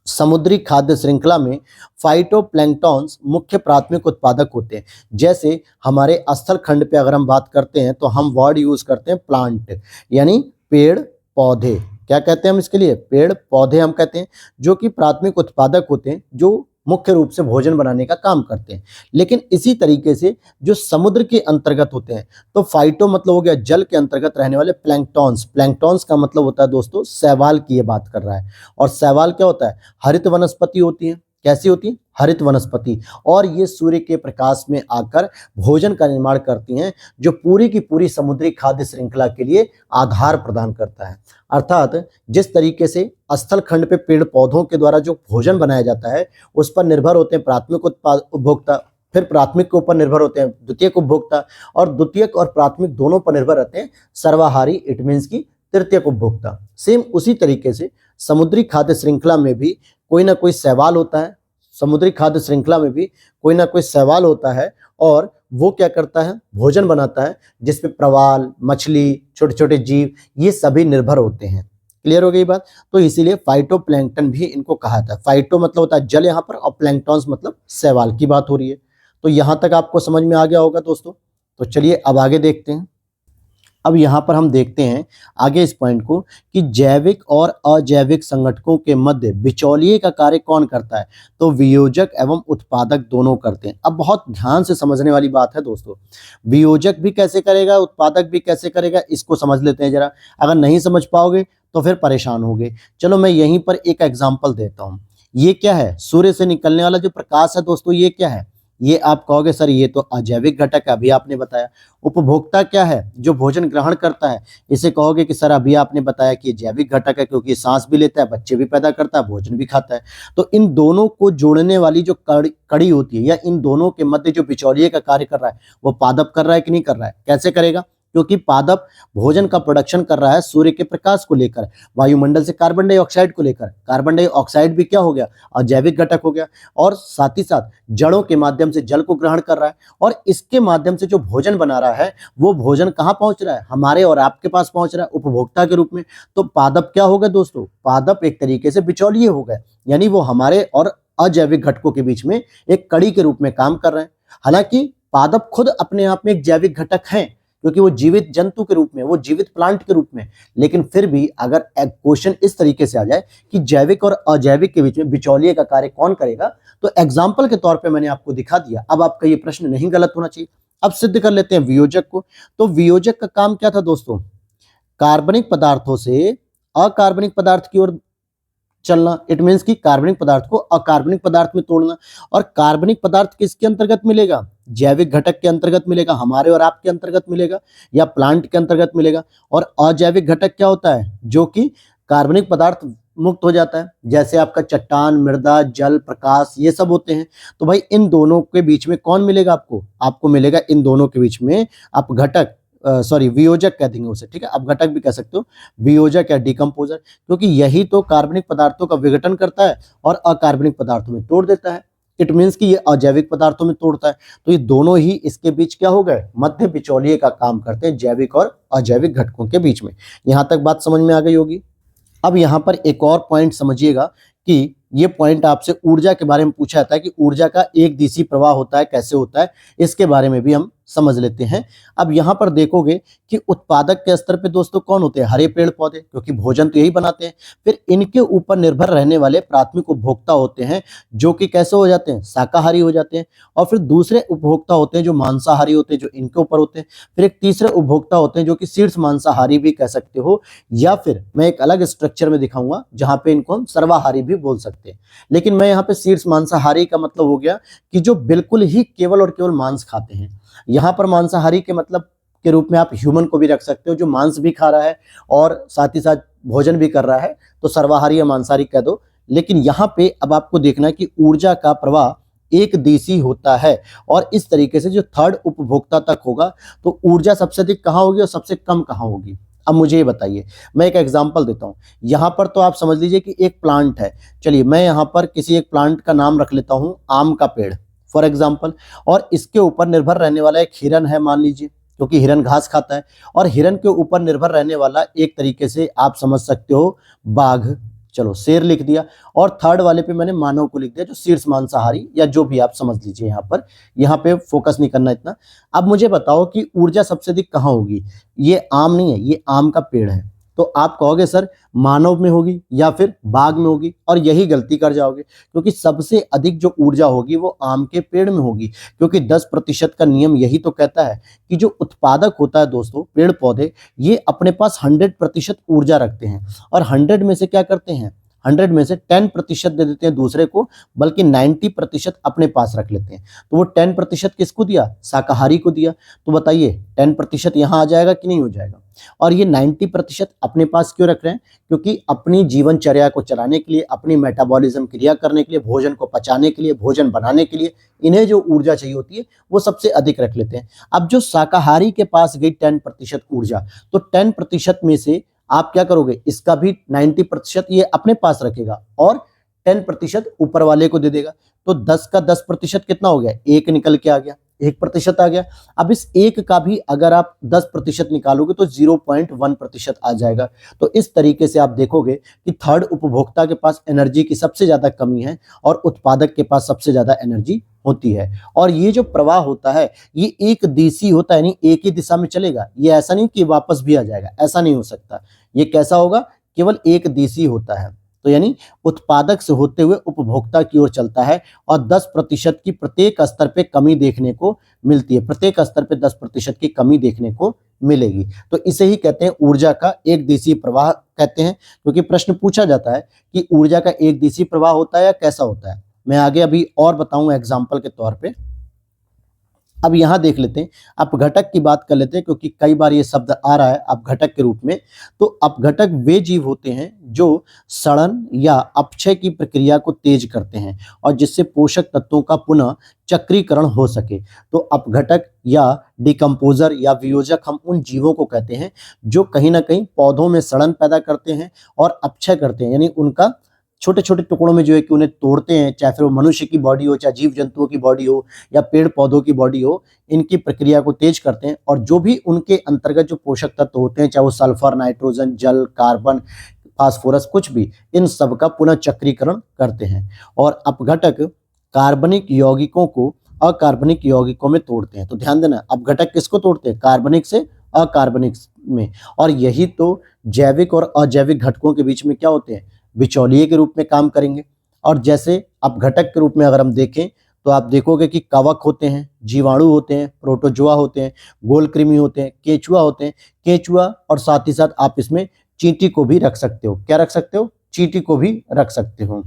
समुद्री खाद्य श्रृंखला में फाइटोप्लैंक्टॉन्स मुख्य प्राथमिक उत्पादक होते हैं। जैसे हमारे स्थल खंड पे अगर हम बात करते हैं तो हम वर्ड यूज करते हैं प्लांट, यानी पेड़ पौधे। क्या कहते हैं हम इसके लिए, पेड़ पौधे हम कहते हैं, जो कि प्राथमिक उत्पादक होते हैं, जो मुख्य रूप से भोजन बनाने का काम करते हैं। लेकिन इसी तरीके से जो समुद्र के अंतर्गत होते हैं, तो फाइटो मतलब हो गया जल के अंतर्गत रहने वाले प्लैंक्टॉन्स। प्लैंक्टॉन्स का मतलब होता है दोस्तों शैवाल की ये बात कर रहा है। और शैवाल क्या होता है, हरित वनस्पति होती है। कैसी होती है, हरित वनस्पति। और ये सूर्य के प्रकाश में आकर भोजन का निर्माण करती हैं, जो पूरी की पूरी समुद्री खाद्य श्रृंखला के लिए आधार प्रदान करता है। अर्थात जिस तरीके से स्थल खंड पे पेड़ पौधों के द्वारा जो भोजन बनाया जाता है उस पर निर्भर होते हैं प्राथमिक उपभोक्ता, फिर प्राथमिक के ऊपर निर्भर होते हैं द्वितीयक उपभोक्ता, और द्वितीयक और प्राथमिक दोनों पर निर्भर रहते हैं सर्वाहारी, इट मीन्स की तृतीयक उपभोक्ता। सेम उसी तरीके से समुद्री खाद्य श्रृंखला में भी कोई ना कोई शैवाल होता है, समुद्री खाद्य श्रृंखला में भी कोई ना कोई शैवाल होता है, और वो क्या करता है, भोजन बनाता है, जिसमें प्रवाल, मछली, छोटे छोटे जीव, ये सभी निर्भर होते हैं। क्लियर हो गई बात। तो इसीलिए फाइटोप्लैंक्टन भी इनको कहा था। फाइटो मतलब होता है जल यहाँ पर, और प्लैंक्टॉन्स मतलब शैवाल की बात हो रही है। तो यहाँ तक आपको समझ में आ गया होगा दोस्तों। तो चलिए अब आगे देखते हैं। अब यहाँ पर हम देखते हैं आगे इस पॉइंट को कि जैविक और अजैविक संगठकों के मध्य बिचौलिए का कार्य कौन करता है, तो वियोजक एवं उत्पादक दोनों करते हैं। अब बहुत ध्यान से समझने वाली बात है दोस्तों, वियोजक भी कैसे करेगा, उत्पादक भी कैसे करेगा, इसको समझ लेते हैं जरा। अगर नहीं समझ पाओगे तो फिर परेशान होगे। चलो मैं यहीं पर एक एग्जाम्पल देता हूँ। ये क्या है, सूर्य से निकलने वाला जो प्रकाश है दोस्तों, ये क्या है, ये आप कहोगे सर ये तो अजैविक घटक है, अभी आपने बताया। उपभोक्ता क्या है, जो भोजन ग्रहण करता है, इसे कहोगे कि सर अभी आपने बताया कि ये जैविक घटक है, क्योंकि सांस भी लेता है, बच्चे भी पैदा करता है, भोजन भी खाता है। तो इन दोनों को जोड़ने वाली जो कड़ी होती है, या इन दोनों के मध्य जो बिचौलिए का कार्य कर रहा है, वो पादप कर रहा है कि नहीं कर रहा है, कैसे करेगा, क्योंकि पादप भोजन का प्रोडक्शन कर रहा है सूर्य के प्रकाश को लेकर, वायुमंडल से कार्बन डाइऑक्साइड को लेकर। कार्बन डाइऑक्साइड भी क्या हो गया, अजैविक घटक हो गया, और साथ ही साथ जड़ों के माध्यम से जल को ग्रहण कर रहा है, और इसके माध्यम से जो भोजन बना रहा है वो भोजन कहाँ पहुंच रहा है, हमारे और आपके पास पहुंच रहा है, उपभोक्ता के रूप में। तो पादप क्या हो गए दोस्तों, पादप एक तरीके से बिचौलिए हो गए, यानी वो हमारे और अजैविक घटकों के बीच में एक कड़ी के रूप में काम कर रहे हैं। हालांकि पादप खुद अपने आप में एक जैविक घटक हैं, क्योंकि वो जीवित जंतु के रूप में, वो जीवित प्लांट के रूप में, लेकिन फिर भी अगर क्वेश्चन इस तरीके से आ जाए कि जैविक और अजैविक के बीच में बिचौलिए का कार्य कौन करेगा, तो एग्जाम्पल के तौर पे मैंने आपको दिखा दिया। अब आपका ये प्रश्न नहीं गलत होना चाहिए। अब सिद्ध कर लेते हैं वियोजक को। तो वियोजक का काम क्या था दोस्तों, कार्बनिक पदार्थों से अकार्बनिक पदार्थ की ओर चलना। इट मीन्स कि कार्बनिक पदार्थ को अकार्बनिक पदार्थ में तोड़ना। और कार्बनिक पदार्थ किसके अंतर्गत मिलेगा, जैविक घटक के अंतर्गत मिलेगा, हमारे और आपके अंतर्गत मिलेगा, या प्लांट के अंतर्गत मिलेगा। और अजैविक घटक क्या होता है, जो कि कार्बनिक पदार्थ मुक्त हो जाता है, जैसे आपका चट्टान, मृदा, जल, प्रकाश, ये सब होते हैं। तो भाई इन दोनों के बीच में कौन मिलेगा आपको, आपको मिलेगा इन दोनों के बीच में आप घटक, सॉरी वियोजक कह देंगे उसे, ठीक है, आप घटक भी कह सकते हो, वियोजक या डिकम्पोजर, क्योंकि यही तो कार्बनिक पदार्थों का विघटन करता है और अकार्बनिक पदार्थों में तोड़ देता है। इट मीन्स कि ये अजैविक पदार्थों में तोड़ता है। तो ये दोनों ही इसके बीच क्या हो गए, मध्य बिचौलिए का काम करते हैं, जैविक और अजैविक घटकों के बीच में। यहां तक बात समझ में आ गई होगी। अब यहां पर एक और पॉइंट समझिएगा कि ये पॉइंट आपसे ऊर्जा के बारे में पूछा जाता है कि ऊर्जा का एक दिशी प्रवाह होता है, कैसे होता है, इसके बारे में भी हम समझ लेते हैं। अब यहाँ पर देखोगे कि उत्पादक के स्तर पे दोस्तों कौन होते हैं, हरे पेड़ पौधे, क्योंकि भोजन तो यही बनाते हैं। फिर इनके ऊपर निर्भर रहने वाले प्राथमिक उपभोक्ता होते हैं, जो कि कैसे हो जाते हैं, शाकाहारी हो जाते हैं। और फिर दूसरे उपभोक्ता होते हैं जो मांसाहारी होते हैं, जो इनके ऊपर होते हैं। फिर एक तीसरे उपभोक्ता होते हैं जो कि शीर्ष मांसाहारी भी कह सकते हो, या फिर मैं एक अलग स्ट्रक्चर में दिखाऊंगा जहां पे इनको हम सर्वाहारी भी बोल सकते हैं। लेकिन मैं यहाँ पे शीर्ष मांसाहारी का मतलब हो गया कि जो बिल्कुल ही केवल और केवल मांस खाते हैं। यहाँ पर मांसाहारी के मतलब के रूप में आप ह्यूमन को भी रख सकते हो, जो मांस भी खा रहा है और साथ ही साथ भोजन भी कर रहा है, तो सर्वाहारी या मांसाहारी कह दो। लेकिन यहाँ पे अब आपको देखना है कि ऊर्जा का प्रवाह एक दिशी होता है, और इस तरीके से जो थर्ड उपभोक्ता तक होगा, तो ऊर्जा सबसे अधिक कहाँ होगी और सबसे कम कहाँ होगी। अब मुझे ये बताइए, मैं एक एग्जांपल देता हूँ। यहाँ पर तो आप समझ लीजिए कि एक प्लांट है, चलिए मैं यहाँ पर किसी एक प्लांट का नाम रख लेता हूँ, आम का पेड़ फॉर एग्जाम्पल, और इसके ऊपर निर्भर रहने वाला एक हिरन है मान लीजिए, क्योंकि हिरन घास खाता है, और हिरन के ऊपर निर्भर रहने वाला एक तरीके से आप समझ सकते हो बाघ, चलो शेर लिख दिया, और थर्ड वाले पे मैंने मानव को लिख दिया, जो शीर्ष मांसाहारी या जो भी आप समझ लीजिए। यहाँ पे फोकस नहीं करना इतना। अब मुझे बताओ कि ऊर्जा सबसे अधिक कहाँ होगी। ये आम नहीं है, ये आम का पेड़ है, तो आप कहोगे सर मानव में होगी या फिर बाघ में होगी, और यही गलती कर जाओगे, क्योंकि सबसे अधिक जो ऊर्जा होगी वो आम के पेड़ में होगी, क्योंकि 10% का नियम यही तो कहता है कि जो उत्पादक होता है दोस्तों, पेड़ पौधे, ये अपने पास 100% ऊर्जा रखते हैं, और 100 में से क्या करते हैं, 100 में से 10% दे देते हैं दूसरे को, बल्कि 90% अपने पास रख लेते हैं। तो वो 10% किसको दिया, शाकाहारी को दिया। तो बताइए 10% यहाँ आ जाएगा कि नहीं हो जाएगा। और ये 90% अपने पास क्यों रख रहे हैं, क्योंकि अपनी जीवनचर्या को चलाने के लिए, अपनी मेटाबॉलिज्म क्रिया करने के लिए, भोजन को पचाने के लिए, भोजन बनाने के लिए इन्हें जो ऊर्जा चाहिए होती है वो सबसे अधिक रख लेते हैं। अब जो शाकाहारी के पास गई 10% ऊर्जा, तो 10% में से आप क्या करोगे, इसका भी 90% ये अपने पास रखेगा और 10% ऊपर वाले को दे देगा। तो 10 का 10% कितना हो गया, एक निकल के आ गया, 1% आ गया। अब इस एक का भी अगर आप 10% निकालोगे तो 0.1% आ जाएगा। तो इस तरीके से आप देखोगे कि थर्ड उपभोक्ता के पास एनर्जी की सबसे ज्यादा कमी है और उत्पादक के पास सबसे ज्यादा एनर्जी होती है। और ये जो प्रवाह होता है ये एक दिशी होता है, यानी एक ही दिशा में चलेगा। ये ऐसा नहीं कि वापस भी आ जाएगा, ऐसा नहीं हो सकता। ये कैसा होगा, केवल एक दिशी होता है। तो यानी उत्पादक से होते हुए उपभोक्ता की ओर चलता है, और 10% की प्रत्येक स्तर पे कमी देखने को मिलती है, प्रत्येक स्तर पे 10% की कमी देखने को मिलेगी। तो इसे ही कहते हैं ऊर्जा का एक दिशी प्रवाह कहते हैं, क्योंकि प्रश्न पूछा जाता है कि ऊर्जा का एक दिशी प्रवाह होता है या कैसा होता है। मैं आगे अभी और बताऊंगा एग्जाम्पल के तौर पे। अब यहाँ देख लेते हैं, अपघटक की बात कर लेते हैं, क्योंकि कई बार ये शब्द आ रहा है अपघटक के रूप में। तो अपघटक वे जीव होते हैं जो सड़न या अपक्षय की प्रक्रिया को तेज करते हैं और जिससे पोषक तत्वों का पुनः चक्रीकरण हो सके। तो अपघटक या डिकम्पोजर या वियोजक हम उन जीवों को कहते हैं जो कहीं ना कहीं पौधों में सड़न पैदा करते हैं और अपक्षय करते हैं, यानी उनका छोटे छोटे टुकड़ों में जो है कि उन्हें तोड़ते हैं, चाहे फिर वो मनुष्य की बॉडी हो, चाहे जीव जंतुओं की बॉडी हो या पेड़ पौधों की बॉडी हो, इनकी प्रक्रिया को तेज करते हैं और जो भी उनके अंतर्गत जो पोषक तत्व होते हैं, चाहे वो सल्फर, नाइट्रोजन, जल, कार्बन, फास्फोरस, कुछ भी, इन सब का पुनः चक्रीकरण करते हैं। और अपघटक कार्बनिक यौगिकों को अकार्बनिक यौगिकों में तोड़ते हैं। तो ध्यान देना, अपघटक किसको तोड़ते हैं? कार्बनिक से अकार्बनिक में। और यही तो जैविक और अजैविक घटकों के बीच में क्या होते हैं? बिचौलिए के रूप में काम करेंगे। और जैसे अपघटक के रूप में अगर हम देखें तो आप देखोगे कि कवक होते हैं, जीवाणु होते हैं, प्रोटोजोआ होते हैं, गोलकृमि होते हैं, केचुआ होते हैं, केचुआ, और साथ ही साथ आप इसमें चींटी को भी रख सकते हो। क्या रख सकते हो? चींटी को भी रख सकते हो।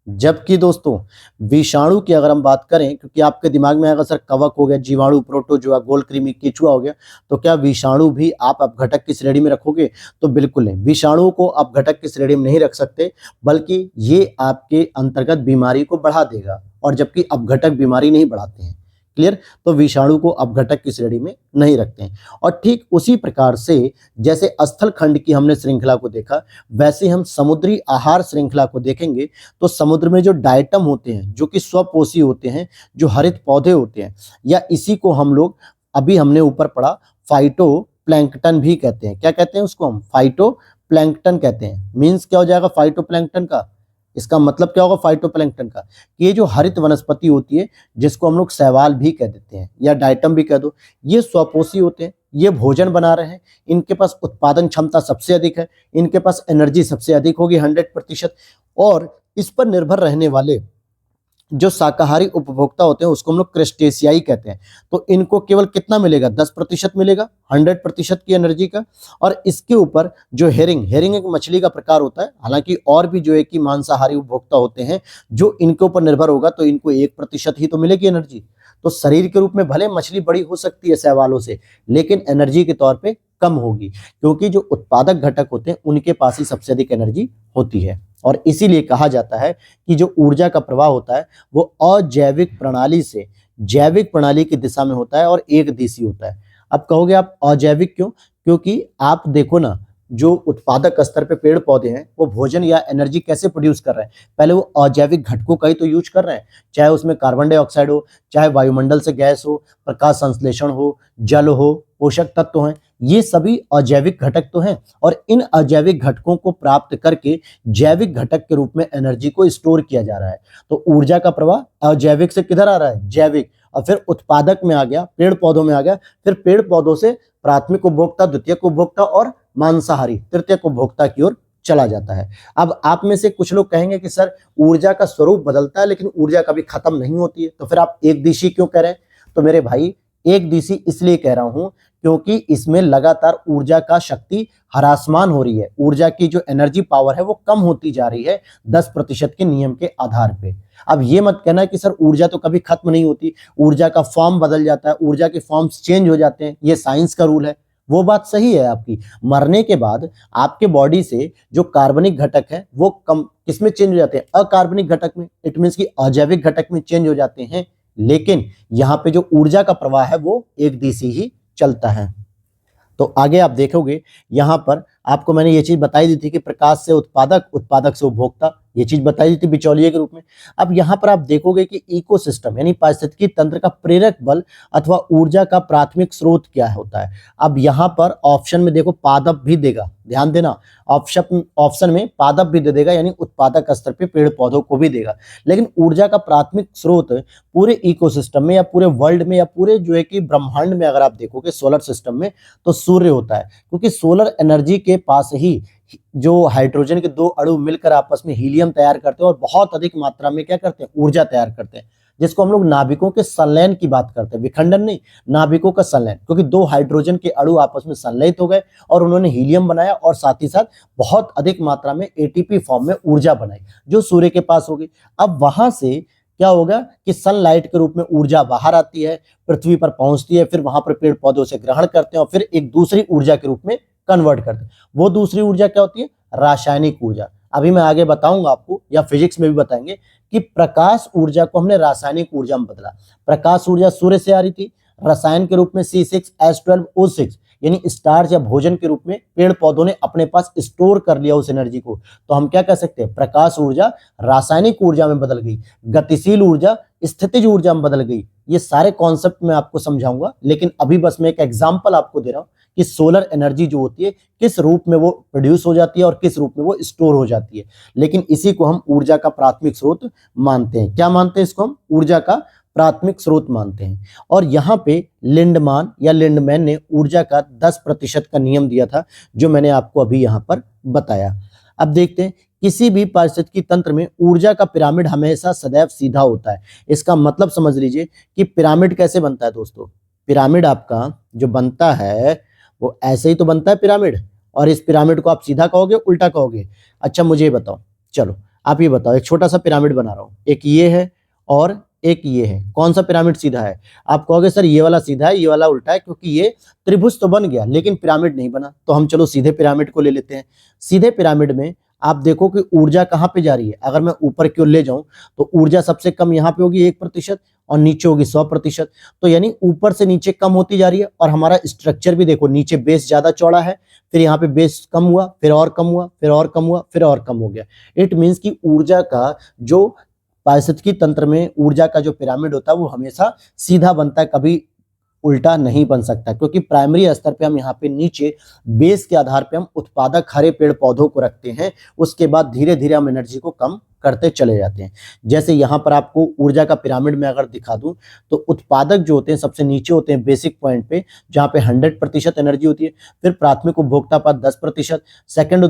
जबकि दोस्तों विषाणु की अगर हम बात करें, क्योंकि आपके दिमाग में आएगा सर कवक हो गया, जीवाणु, प्रोटोजोआ, गोलकृमि, केचुआ हो गया, तो क्या विषाणु भी आप अपघटक की श्रेणी में रखोगे? तो बिल्कुल नहीं, विषाणुओं को अपघटक की श्रेणी में नहीं रख सकते, बल्कि ये आपके अंतर्गत बीमारी को बढ़ा देगा, और जबकि अपघटक बीमारी नहीं बढ़ाते हैं। क्लियर? तो विषाणु को अपघटक की श्रेणी में नहीं रखते हैं। और ठीक उसी प्रकार से जैसे स्थल खंड की हमने श्रृंखला को देखा, वैसे हम समुद्री आहार श्रृंखला को देखेंगे तो समुद्र में जो डायटम होते हैं, जो कि स्वपोषी होते हैं, जो हरित पौधे होते हैं, या इसी को हम लोग अभी हमने ऊपर पढ़ा फाइटो प्लैंकटन भी कहते हैं। क्या कहते हैं उसको? हम फाइटो प्लैंकटन कहते हैं। मीन्स क्या हो जाएगा फाइटो प्लैंकटन का? इसका मतलब क्या होगा फाइटोप्लैंक्टन का? ये जो हरित वनस्पति होती है, जिसको हम लोग शैवाल भी कह देते हैं या डाइटम भी कह दो, ये स्वपोषी होते हैं, ये भोजन बना रहे हैं, इनके पास उत्पादन क्षमता सबसे अधिक है, इनके पास एनर्जी सबसे अधिक होगी 100%, और इस पर निर्भर रहने वाले जो शाकाहारी उपभोक्ता होते हैं उसको हम लोग क्रेस्टेशियाई कहते हैं। तो इनको केवल कितना मिलेगा? 10% मिलेगा 100% की एनर्जी का। और इसके ऊपर जो हेरिंग एक मछली का प्रकार होता है, हालांकि और भी जो है कि मांसाहारी उपभोक्ता होते हैं जो इनके ऊपर निर्भर होगा, तो इनको 1% ही तो मिलेगी एनर्जी। तो शरीर के रूप में भले मछली बड़ी हो सकती है शैवालों से, लेकिन एनर्जी के तौर पे कम होगी, क्योंकि जो उत्पादक घटक होते हैं उनके पास ही सबसे अधिक एनर्जी होती है। और इसीलिए कहा जाता है कि जो ऊर्जा का प्रवाह होता है वो अजैविक प्रणाली से जैविक प्रणाली की दिशा में होता है और एक दिशी होता है। अब कहोगे आप अजैविक क्यों? क्योंकि आप देखो ना, जो उत्पादक स्तर पे पेड़ पौधे हैं वो भोजन या एनर्जी कैसे प्रोड्यूस कर रहे हैं? पहले वो अजैविक घटकों का ही तो यूज कर रहे हैं, चाहे उसमें कार्बन डाइऑक्साइड हो, चाहे वायुमंडल से गैस हो, प्रकाश संश्लेषण हो, जल हो, पोषक तत्व हैं, ये सभी अजैविक घटक तो हैं। और इन अजैविक घटकों को प्राप्त करके जैविक घटक के रूप में एनर्जी को स्टोर किया जा रहा है। तो ऊर्जा का प्रवाह अजैविक से किधर आ रहा है? जैविक। और फिर उत्पादक में आ गया, पेड़ पौधों में आ गया, फिर पेड़ पौधों से प्राथमिक उपभोक्ता, द्वितीयक उपभोक्ता और मांसाहारी तृतीयक उपभोक्ता की ओर चला जाता है। अब आप में से कुछ लोग कहेंगे कि सर ऊर्जा का स्वरूप बदलता है लेकिन ऊर्जा कभी खत्म नहीं होती है, तो फिर आप एक दिशी क्यों कह रहे हैं? तो मेरे भाई एक दिशी इसलिए कह रहा हूं क्योंकि इसमें लगातार ऊर्जा का शक्ति ह्रासमान हो रही है, ऊर्जा की जो एनर्जी पावर है वो कम होती जा रही है 10% के नियम के आधार पे। अब ये मत कहना कि सर ऊर्जा तो कभी खत्म नहीं होती, ऊर्जा का फॉर्म बदल जाता है, ऊर्जा के फॉर्म्स चेंज हो जाते हैं, ये साइंस का रूल है। वो बात सही है आपकी, मरने के बाद आपके बॉडी से जो कार्बनिक घटक है वो कम किसमें चेंज हो जाते हैं? अकार्बनिक घटक में। इट मीन्स कि अजैविक घटक में चेंज हो जाते हैं, लेकिन यहाँ पे जो ऊर्जा का प्रवाह है वो एक दिशी ही चलता है। तो आगे आप देखोगे यहाँ पर आपको मैंने ये चीज बताई दी थी कि प्रकाश से उत्पादक, उत्पादक से उपभोक्ता, ये चीज बताई दी थी बिचौलिए के रूप में। अब यहाँ पर आप देखोगे कि इकोसिस्टम यानी पारिस्थितिकी तंत्र का प्रेरक बल अथवा ऊर्जा का प्राथमिक स्रोत क्या होता है। अब यहाँ पर ऑप्शन में देखो पादप भी देगा, ध्यान देना, ऑप्शन में पादप भी दे देगा, यानी उत्पादक स्तर पे पेड़ पौधों को भी देगा। लेकिन ऊर्जा का प्राथमिक स्रोत पूरे इकोसिस्टम में या पूरे वर्ल्ड में या पूरे जो है कि ब्रह्मांड में अगर आप देखोगे सोलर सिस्टम में, तो सूर्य होता है, क्योंकि सोलर एनर्जी के पास ही जो हाइड्रोजन के दो अणु मिलकर आपस में हीलियम तैयार करते हैं और बहुत अधिक मात्रा में क्या करते हैं? ऊर्जा तैयार करते हैं, जिसको हम लोग नाभिकों के संलयन की बात करते हैं, विखंडन नहीं, नाभिकों का संलयन। क्योंकि दो हाइड्रोजन के अणु आपस में संलयित हो गए और उन्होंने हीलियम बनाया और साथ ही साथ बहुत अधिक मात्रा में एटीपी फॉर्म में ऊर्जा बनाई जो सूर्य के पास होगी। अब वहां से क्या होगा कि सनलाइट के रूप में ऊर्जा बाहर आती है, पृथ्वी पर पहुंचती है, फिर वहां पर पेड़ पौधों से ग्रहण करते हैं और फिर एक दूसरी ऊर्जा के रूप में कन्वर्ट करते हैं। वो दूसरी ऊर्जा क्या होती है? रासायनिक ऊर्जा। अभी मैं आगे बताऊंगा आपको, या फिजिक्स में भी बताएंगे कि प्रकाश ऊर्जा को हमने रासायनिक ऊर्जा में बदला। प्रकाश ऊर्जा सूर्य से आ रही थी, रसायन के रूप में C6H12O6 यानी स्टार्च या भोजन के रूप में पेड़ पौधों ने अपने पास स्टोर कर लिया उस एनर्जी को। तो हम क्या कह सकते हैं? प्रकाश ऊर्जा रासायनिक ऊर्जा में बदल गई, गतिशील ऊर्जा स्थितिज ऊर्जा में बदल गई। ये सारे कॉन्सेप्ट मैं आपको समझाऊंगा, लेकिन अभी बस मैं एक एग्जांपल आपको दे रहा हूं कि सोलर एनर्जी जो होती है किस रूप में वो प्रोड्यूस हो जाती है और किस रूप में वो स्टोर हो जाती है। लेकिन इसी को हम ऊर्जा का प्राथमिक स्रोत मानते हैं। क्या मानते हैं इसको? हम ऊर्जा का प्राथमिक स्रोत मानते हैं। और यहाँ पे लिंडमान या लिंडमैन ने ऊर्जा का 10% का नियम दिया था, जो मैंने आपको अभी यहाँ पर बताया। अब देखते हैं, किसी भी पारिस्थितिकी तंत्र में ऊर्जा का पिरामिड हमेशा सदैव सीधा होता है। इसका मतलब समझ लीजिए कि पिरामिड कैसे बनता है दोस्तों। पिरामिड आपका जो बनता है वो ऐसे ही तो बनता है पिरामिड, और इस पिरामिड को आप सीधा कहोगे उल्टा कहोगे? अच्छा मुझे ये बताओ, चलो आप ये बताओ, एक छोटा सा पिरामिड बना रहा हूं, एक ये है और एक ये है, कौन सा पिरामिड सीधा है? आप कहोगे सर ये वाला सीधा है, ये वाला उल्टा है, क्योंकि ये त्रिभुज तो बन गया लेकिन पिरामिड नहीं बना। तो हम चलो सीधे पिरामिड को ले लेते हैं। सीधे पिरामिड में आप देखो कि ऊर्जा कहाँ पे जा रही है। अगर मैं ऊपर की ओर ले जाऊं तो ऊर्जा सबसे कम यहाँ पे होगी 1% और नीचे होगी 100%। तो यानी ऊपर से नीचे कम होती जा रही है। और हमारा स्ट्रक्चर भी देखो, नीचे बेस ज्यादा चौड़ा है, फिर यहाँ पे बेस कम हुआ, फिर और कम हुआ, फिर और कम हुआ, फिर और कम हो गया। इट मीन्स कि ऊर्जा का जो पारिस्थितिकी तंत्र में ऊर्जा का जो पिरामिड होता है वो हमेशा सीधा बनता है, कभी उल्टा नहीं बन सकता। क्योंकि प्राइमरी स्तर पे हम यहाँ पे नीचे बेस के आधार पे हम उत्पादक हरे पेड़ पौधों को रखते हैं, उसके बाद धीरे धीरे हम एनर्जी को कम करते चले जाते हैं। जैसे यहाँ पर आपको ऊर्जा का पिरामिड में अगर दिखा दूं तो उत्पादक जो होते हैं सबसे नीचे होते हैं बेसिक पॉइंट पे, जहाँ पे 100% एनर्जी होती है। फिर प्राथमिक उपभोक्ता पास 10%, सेकंड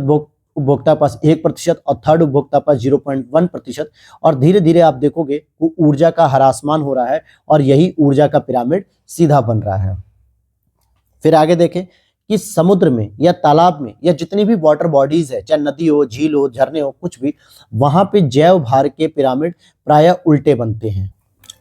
उपभोक्ता पास 1% और थर्ड उपभोक्ता पास 0.1%। और धीरे धीरे आप देखोगे वो ऊर्जा का ह्रासमान हो रहा है और यही ऊर्जा का पिरामिड सीधा बन रहा है। फिर आगे देखें कि समुद्र में या तालाब में या जितनी भी वाटर बॉडीज है, चाहे नदी हो, झील हो, झरने हो, कुछ भी, वहां पे जैव भार के पिरामिड प्रायः उल्टे बनते हैं।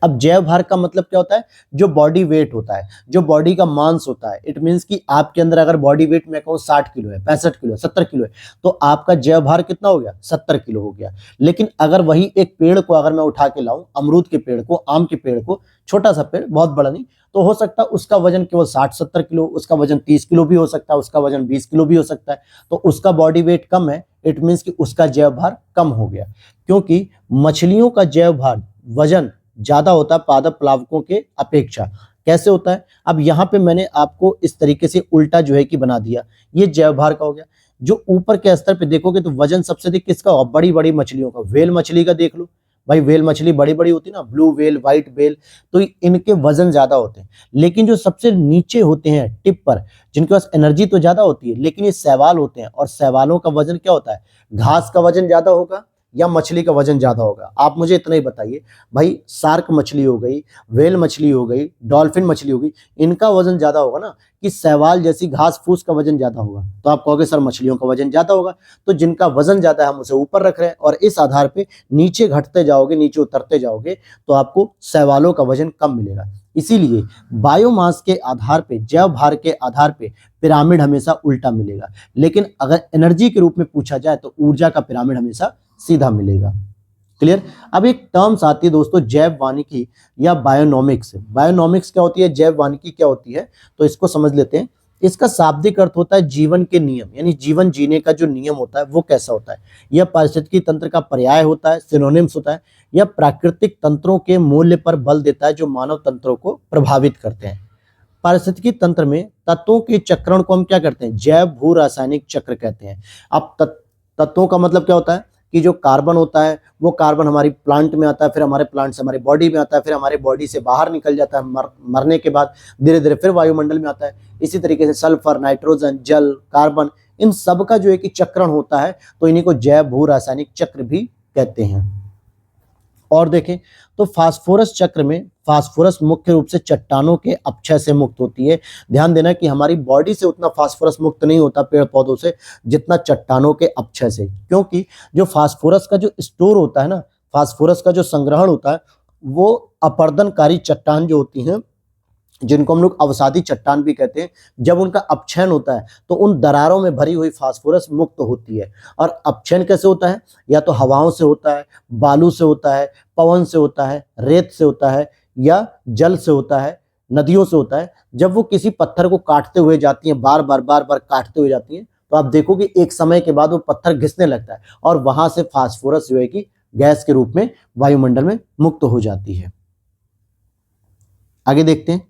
अब जैव भार का मतलब क्या होता है? जो बॉडी वेट होता है, जो बॉडी का मांस होता है। इट मीन्स कि आपके अंदर अगर बॉडी वेट मैं कहूँ 60 किलो है, 65 किलो है, 70 किलो है, तो आपका जैव भार कितना हो गया? 70 किलो हो गया। लेकिन अगर वही एक पेड़ को अगर मैं उठा के लाऊं, अमरूद के पेड़ को, आम के पेड़ को, छोटा सा पेड़, बहुत बड़ा नहीं, तो हो सकता है उसका वजन केवल 60-70 किलो, उसका वजन 30 किलो भी हो सकता है, उसका वजन 20 किलो भी हो सकता है। तो उसका बॉडी वेट कम है, इट मीन्स कि उसका जैव भार कम हो गया। क्योंकि मछलियों का जैव भार, वजन ज्यादा होता है पादप प्लावकों के अपेक्षा। कैसे होता है? अब यहाँ पे मैंने आपको इस तरीके से उल्टा जो है कि बना दिया, ये जैव भार का हो गया। जो ऊपर के स्तर पे देखोगे तो वजन सबसे अधिक किसका होगा? बड़ी बड़ी मछलियों का। व्हेल मछली का देख लो भाई, व्हेल मछली बड़ी बड़ी होती है ना, ब्लू व्हेल, व्हाइट व्हेल, तो इनके वजन ज्यादा होते हैं। लेकिन जो सबसे नीचे होते हैं टिप पर, जिनके पास एनर्जी तो ज्यादा होती है, लेकिन ये शैवाल होते हैं, और शैवालों का वजन क्या होता है? घास का वजन ज्यादा होगा या मछली का वजन ज्यादा होगा? आप मुझे इतना ही बताइए भाई। शार्क मछली हो गई, व्हेल मछली हो गई, डॉल्फिन मछली हो गई, इनका वजन ज्यादा होगा ना, कि शैवाल जैसी घास फूस का वजन ज्यादा होगा? तो आप कहोगे सर मछलियों का वजन ज्यादा होगा। तो जिनका वजन ज्यादा है हम उसे ऊपर रख रहे हैं, और इस आधार पे नीचे घटते जाओगे, नीचे उतरते जाओगे, तो आपको शैवालों का वजन कम मिलेगा। इसीलिए बायोमास के आधार पे, जैव भार के आधार पे पिरामिड हमेशा उल्टा मिलेगा। लेकिन अगर एनर्जी के रूप में पूछा जाए तो ऊर्जा का पिरामिड हमेशा सीधा मिलेगा। क्लियर? अब एक टर्म्स आती है दोस्तों, जैव वानिकी या बायोनॉमिक्स। बायोनॉमिक्स क्या होती है, जैव वानिकी क्या होती है, तो इसको समझ लेते हैं। इसका शाब्दिक अर्थ होता है जीवन के नियम, यानी जीवन जीने का जो नियम होता है वो कैसा होता है। यह पारिस्थितिकी तंत्र का पर्याय होता है, सिनोनिम्स होता है। यह प्राकृतिक तंत्रों के मूल्य पर बल देता है जो मानव तंत्रों को प्रभावित करते हैं। पारिस्थितिकी तंत्र में तत्वों के चक्रण को हम क्या करते हैं? जैव भू रासायनिक चक्र कहते हैं। अब तत्वों का मतलब क्या होता है कि जो कार्बन होता है वो कार्बन हमारी प्लांट में आता है, फिर हमारे प्लांट से हमारी बॉडी में आता है, फिर हमारे बॉडी से बाहर निकल जाता है, मरने के बाद धीरे धीरे फिर वायुमंडल में आता है। इसी तरीके से सल्फर, नाइट्रोजन, जल, कार्बन, इन सब का जो है कि चक्रण होता है, तो इन्हीं को जैव भू रासायनिक चक्र भी कहते हैं। और देखें तो फास्फोरस चक्र में फास्फोरस मुख्य रूप से चट्टानों के अपक्षय से मुक्त होती है। ध्यान देना कि हमारी बॉडी से उतना फास्फोरस मुक्त नहीं होता पेड़ पौधों से जितना चट्टानों के अपक्षय से। क्योंकि जो फास्फोरस का जो स्टोर होता है ना, फास्फोरस का जो संग्रहण होता है वो अपर्दनकारी चट्टान जो होती हैं, जिनको हम लोग अवसादी चट्टान भी कहते हैं, जब उनका अपक्षयन होता है तो उन दरारों में भरी हुई फास्फोरस मुक्त होती है। और अपक्षयन कैसे होता है? या तो हवाओं से होता है, बालू से होता है, पवन से होता है, रेत से होता है, या जल से होता है, नदियों से होता है। जब वो किसी पत्थर को काटते हुए जाती हैं, बार बार काटते हुए जाती हैं, तो आप देखोगे एक समय के बाद वो पत्थर घिसने लगता है और वहां से फास्फोरस जो है कि गैस के रूप में वायुमंडल में मुक्त हो जाती है। आगे देखते हैं।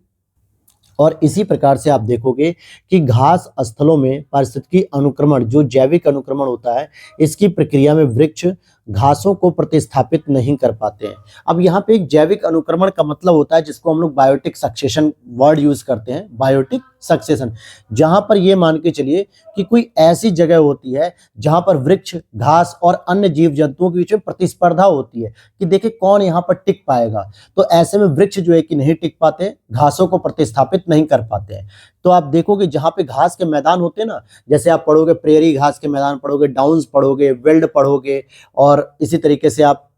और इसी प्रकार से आप देखोगे कि घास स्थलों में पारिस्थितिकी अनुक्रमण, जो जैविक अनुक्रमण होता है, इसकी प्रक्रिया में वृक्ष घासों को प्रतिस्थापित नहीं कर पाते हैं। अब यहाँ पे एक जैविक अनुक्रमण का मतलब होता है जिसको हम लोग बायोटिक सक्सेशन वर्ड यूज करते हैं, बायोटिक सक्सेशन, जहां पर ये मान के चलिए कि कोई ऐसी जगह होती है जहां पर वृक्ष, घास और अन्य जीव जंतुओं के बीच में प्रतिस्पर्धा होती है कि देखिए कौन यहाँ पर टिक पाएगा। तो ऐसे में वृक्ष जो है कि नहीं टिक पाते, घासों को प्रतिस्थापित नहीं कर पाते हैं। तो आप देखोगे जहां पे घास के मैदान होते हैं ना, जैसे आप पढ़ोगे प्रेरी घास के मैदान पढ़ोगे, डाउन्स पढ़ोगे, वेल्ड पढ़ोगे, और इसी तरीके से आप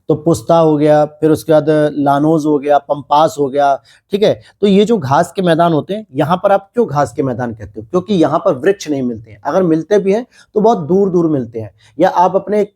तो पुस्ता हो गया, फिर उसके बाद लानोज हो गया, पंपास हो गया, ठीक है। तो ये जो घास के मैदान होते हैं, यहाँ पर आप क्यों घास के मैदान कहते हो? क्योंकि यहाँ पर वृक्ष नहीं मिलते हैं, अगर मिलते भी हैं तो बहुत दूर दूर मिलते हैं। या आप अपने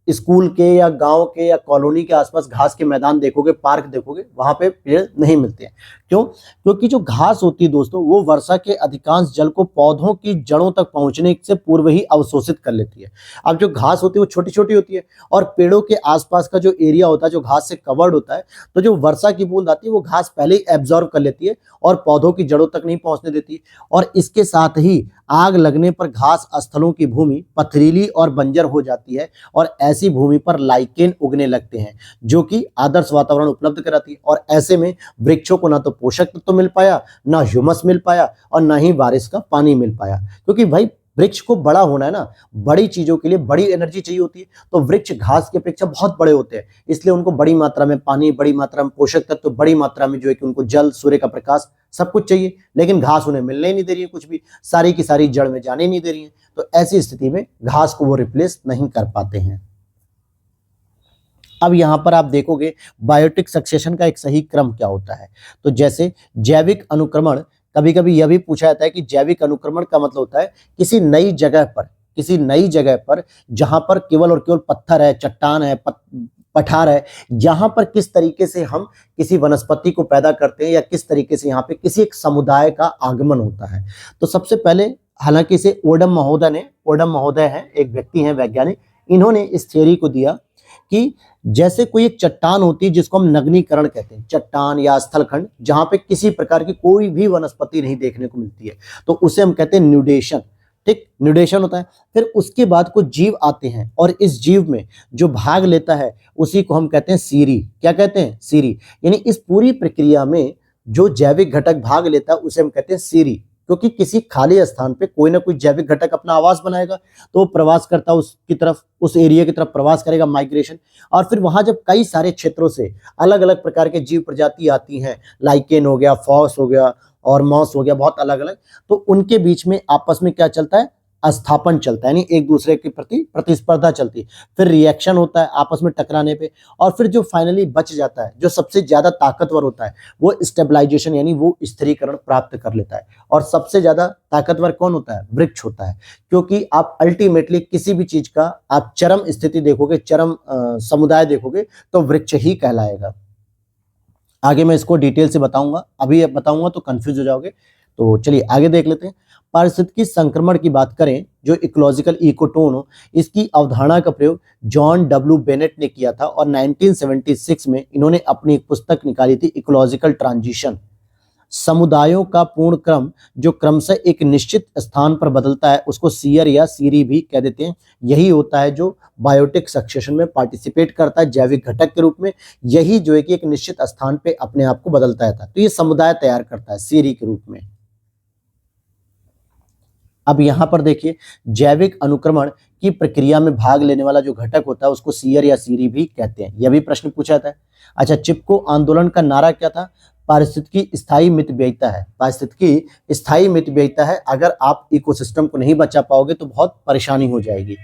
स्कूल के या गांव के या कॉलोनी के आसपास घास के मैदान देखोगे, पार्क देखोगे, वहां पे पेड़ नहीं मिलते हैं। क्यों? क्योंकि जो घास होती है दोस्तों, वो वर्षा के अधिकांश जल को पौधों की जड़ों तक पहुंचने से पूर्व ही अवशोषित कर लेती है। अब जो घास होती है वो छोटी छोटी होती है, और पेड़ों के आसपास का जो एरिया होता है जो घास से कवर्ड होता है, तो जो वर्षा की बूंद आती है वो घास पहले ही एब्जॉर्ब कर लेती है और पौधों की जड़ों तक नहीं पहुंचने देती। और इसके साथ ही आग लगने पर घास स्थलों की भूमि पथरीली और बंजर हो जाती है, और ऐसी भूमि पर लाइकेन उगने लगते हैं जो कि आदर्श वातावरण उपलब्ध कराती है। और ऐसे में वृक्षों को ना तो पोषक तत्व मिल पाया, ना ह्यूमस मिल पाया, और ना ही बारिश का पानी मिल पाया। क्योंकि भाई वृक्ष को बड़ा होना है ना, बड़ी चीजों के लिए बड़ी एनर्जी चाहिए होती है, तो वृक्ष घास की अपेक्षा बहुत बड़े होते हैं, इसलिए उनको बड़ी मात्रा में पानी, बड़ी मात्रा में पोषक तत्व, बड़ी मात्रा में जो है कि उनको जल, सूर्य का प्रकाश, सब कुछ चाहिए। लेकिन घास उन्हें मिलने ही नहीं दे रही है, कुछ भी सारी की सारी जड़ में जाने नहीं दे रही है। तो ऐसी स्थिति में घास को वो रिप्लेस नहीं कर पाते हैं। अब यहां पर आप देखोगे बायोटिक सक्सेशन का एक सही क्रम क्या होता है। तो जैसे जैविक अनुक्रमण, कभी कभी यह भी पूछा जाता है कि जैविक अनुक्रमण का मतलब होता है किसी नई जगह पर जहां पर केवल और केवल पत्थर है, चट्टान है, पठार है, यहाँ पर किस तरीके से हम किसी वनस्पति को पैदा करते हैं, या किस तरीके से यहाँ पे किसी एक समुदाय का आगमन होता है। तो सबसे पहले, हालांकि इसे ओडम महोदय हैं, एक व्यक्ति हैं वैज्ञानिक, इन्होंने इस थियोरी को दिया कि जैसे कोई एक चट्टान होती है जिसको हम नग्नीकरण कहते हैं, चट्टान या स्थलखंड जहां पे किसी प्रकार की कोई भी वनस्पति नहीं देखने को मिलती है, तो उसे हम कहते हैं न्यूडेशन। ठीक, न्यूडेशन होता है। फिर उसके बाद कुछ जीव आते हैं, और इस जीव में जो भाग लेता है उसी को हम कहते हैं सीरी। क्या कहते हैं? सीरी। यानी इस पूरी प्रक्रिया में जो जैविक घटक भाग लेता है उसे हम कहते हैं सीरी। क्योंकि किसी खाली स्थान पे कोई ना कोई जैविक घटक अपना आवास बनाएगा, तो वो प्रवास करता उसकी तरफ, उस एरिया की तरफ प्रवास करेगा, माइग्रेशन। और फिर वहां जब कई सारे क्षेत्रों से अलग अलग प्रकार के जीव प्रजाति आती हैं, लाइकेन हो गया, फॉस हो गया और मॉस हो गया, बहुत अलग अलग, तो उनके बीच में आपस में क्या चलता है? अस्थापन चलता है, यानी एक दूसरे के प्रति प्रतिस्पर्धा चलती है। फिर रिएक्शन होता है आपस में टकराने पे, और फिर जो फाइनली बच जाता है, जो सबसे ज्यादा ताकतवर होता है, वो स्टेबलाइजेशन यानी वो स्थिरीकरण प्राप्त कर लेता है। और सबसे ज्यादा ताकतवर कौन होता है? वृक्ष होता है। क्योंकि आप अल्टीमेटली किसी भी चीज का आप चरम स्थिति देखोगे, चरम समुदाय देखोगे, तो वृक्ष ही कहलाएगा। आगे मैं इसको डिटेल से बताऊंगा, अभी बताऊंगा तो कंफ्यूज हो जाओगे। तो चलिए आगे देख लेते हैं। पारिस्थितिकी संक्रमण की बात करें, जो इकोलॉजिकल इकोटोन हो, इसकी अवधारणा का प्रयोग जॉन डब्ल्यू बेनेट ने किया था, और 1976 में इन्होंने अपनी एक पुस्तक निकाली थी, इकोलॉजिकल ट्रांजिशन। समुदायों का पूर्ण क्रम जो क्रमशः एक निश्चित स्थान पर बदलता है, उसको सीयर या सीरी भी कह देते हैं। यही होता है जो बायोटिक सक्सेशन में पार्टिसिपेट करता है जैविक घटक के रूप में। यही जो है कि एक निश्चित स्थान पे अपने आप को बदलता है, तो ये समुदाय तैयार करता है सीरी के रूप में। अब यहां पर देखिए, जैविक अनुक्रमण की प्रक्रिया में भाग लेने वाला जो घटक होता है उसको सीयर या सीरी भी कहते हैं। यह भी प्रश्न पूछा जाता है। अच्छा, चिपको आंदोलन का नारा क्या था? पारिस्थितिकी स्थायी मितव्ययिता है। पारिस्थितिकी स्थायी मितव्ययिता है। अगर आप इकोसिस्टम को नहीं बचा पाओगे तो बहुत परेशानी हो जाएगी।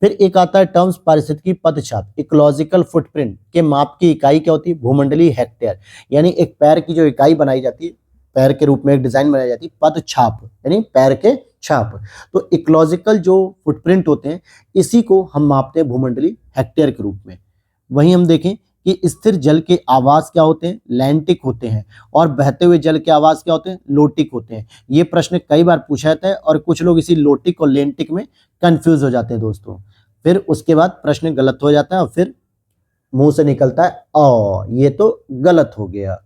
फिर एक आता है टर्म्स पारिस्थितिकी पदछाप, इकोलॉजिकल फुटप्रिंट के माप की इकाई क्या होती है, भूमंडलीय हेक्टेयर। यानी एक पैर की जो इकाई बनाई जाती है, पैर के रूप में एक डिजाइन बनाई जाती है, पदछाप यानी पैर के छाप। तो इकोलॉजिकल जो फुटप्रिंट होते हैं इसी को हम मापते हैं भूमंडलीय हेक्टेयर के रूप में। वहीं हम देखें कि स्थिर जल के आवास क्या होते हैं, लैंटिक होते हैं, और बहते हुए जल के आवास क्या होते हैं, लोटिक होते हैं। ये प्रश्न कई बार पूछा जाता है और कुछ लोग इसी लोटिक और लेंटिक में कंफ्यूज हो जाते हैं दोस्तों। फिर उसके बाद प्रश्न गलत हो जाता है और फिर मुंह से निकलता है ये तो गलत हो गया।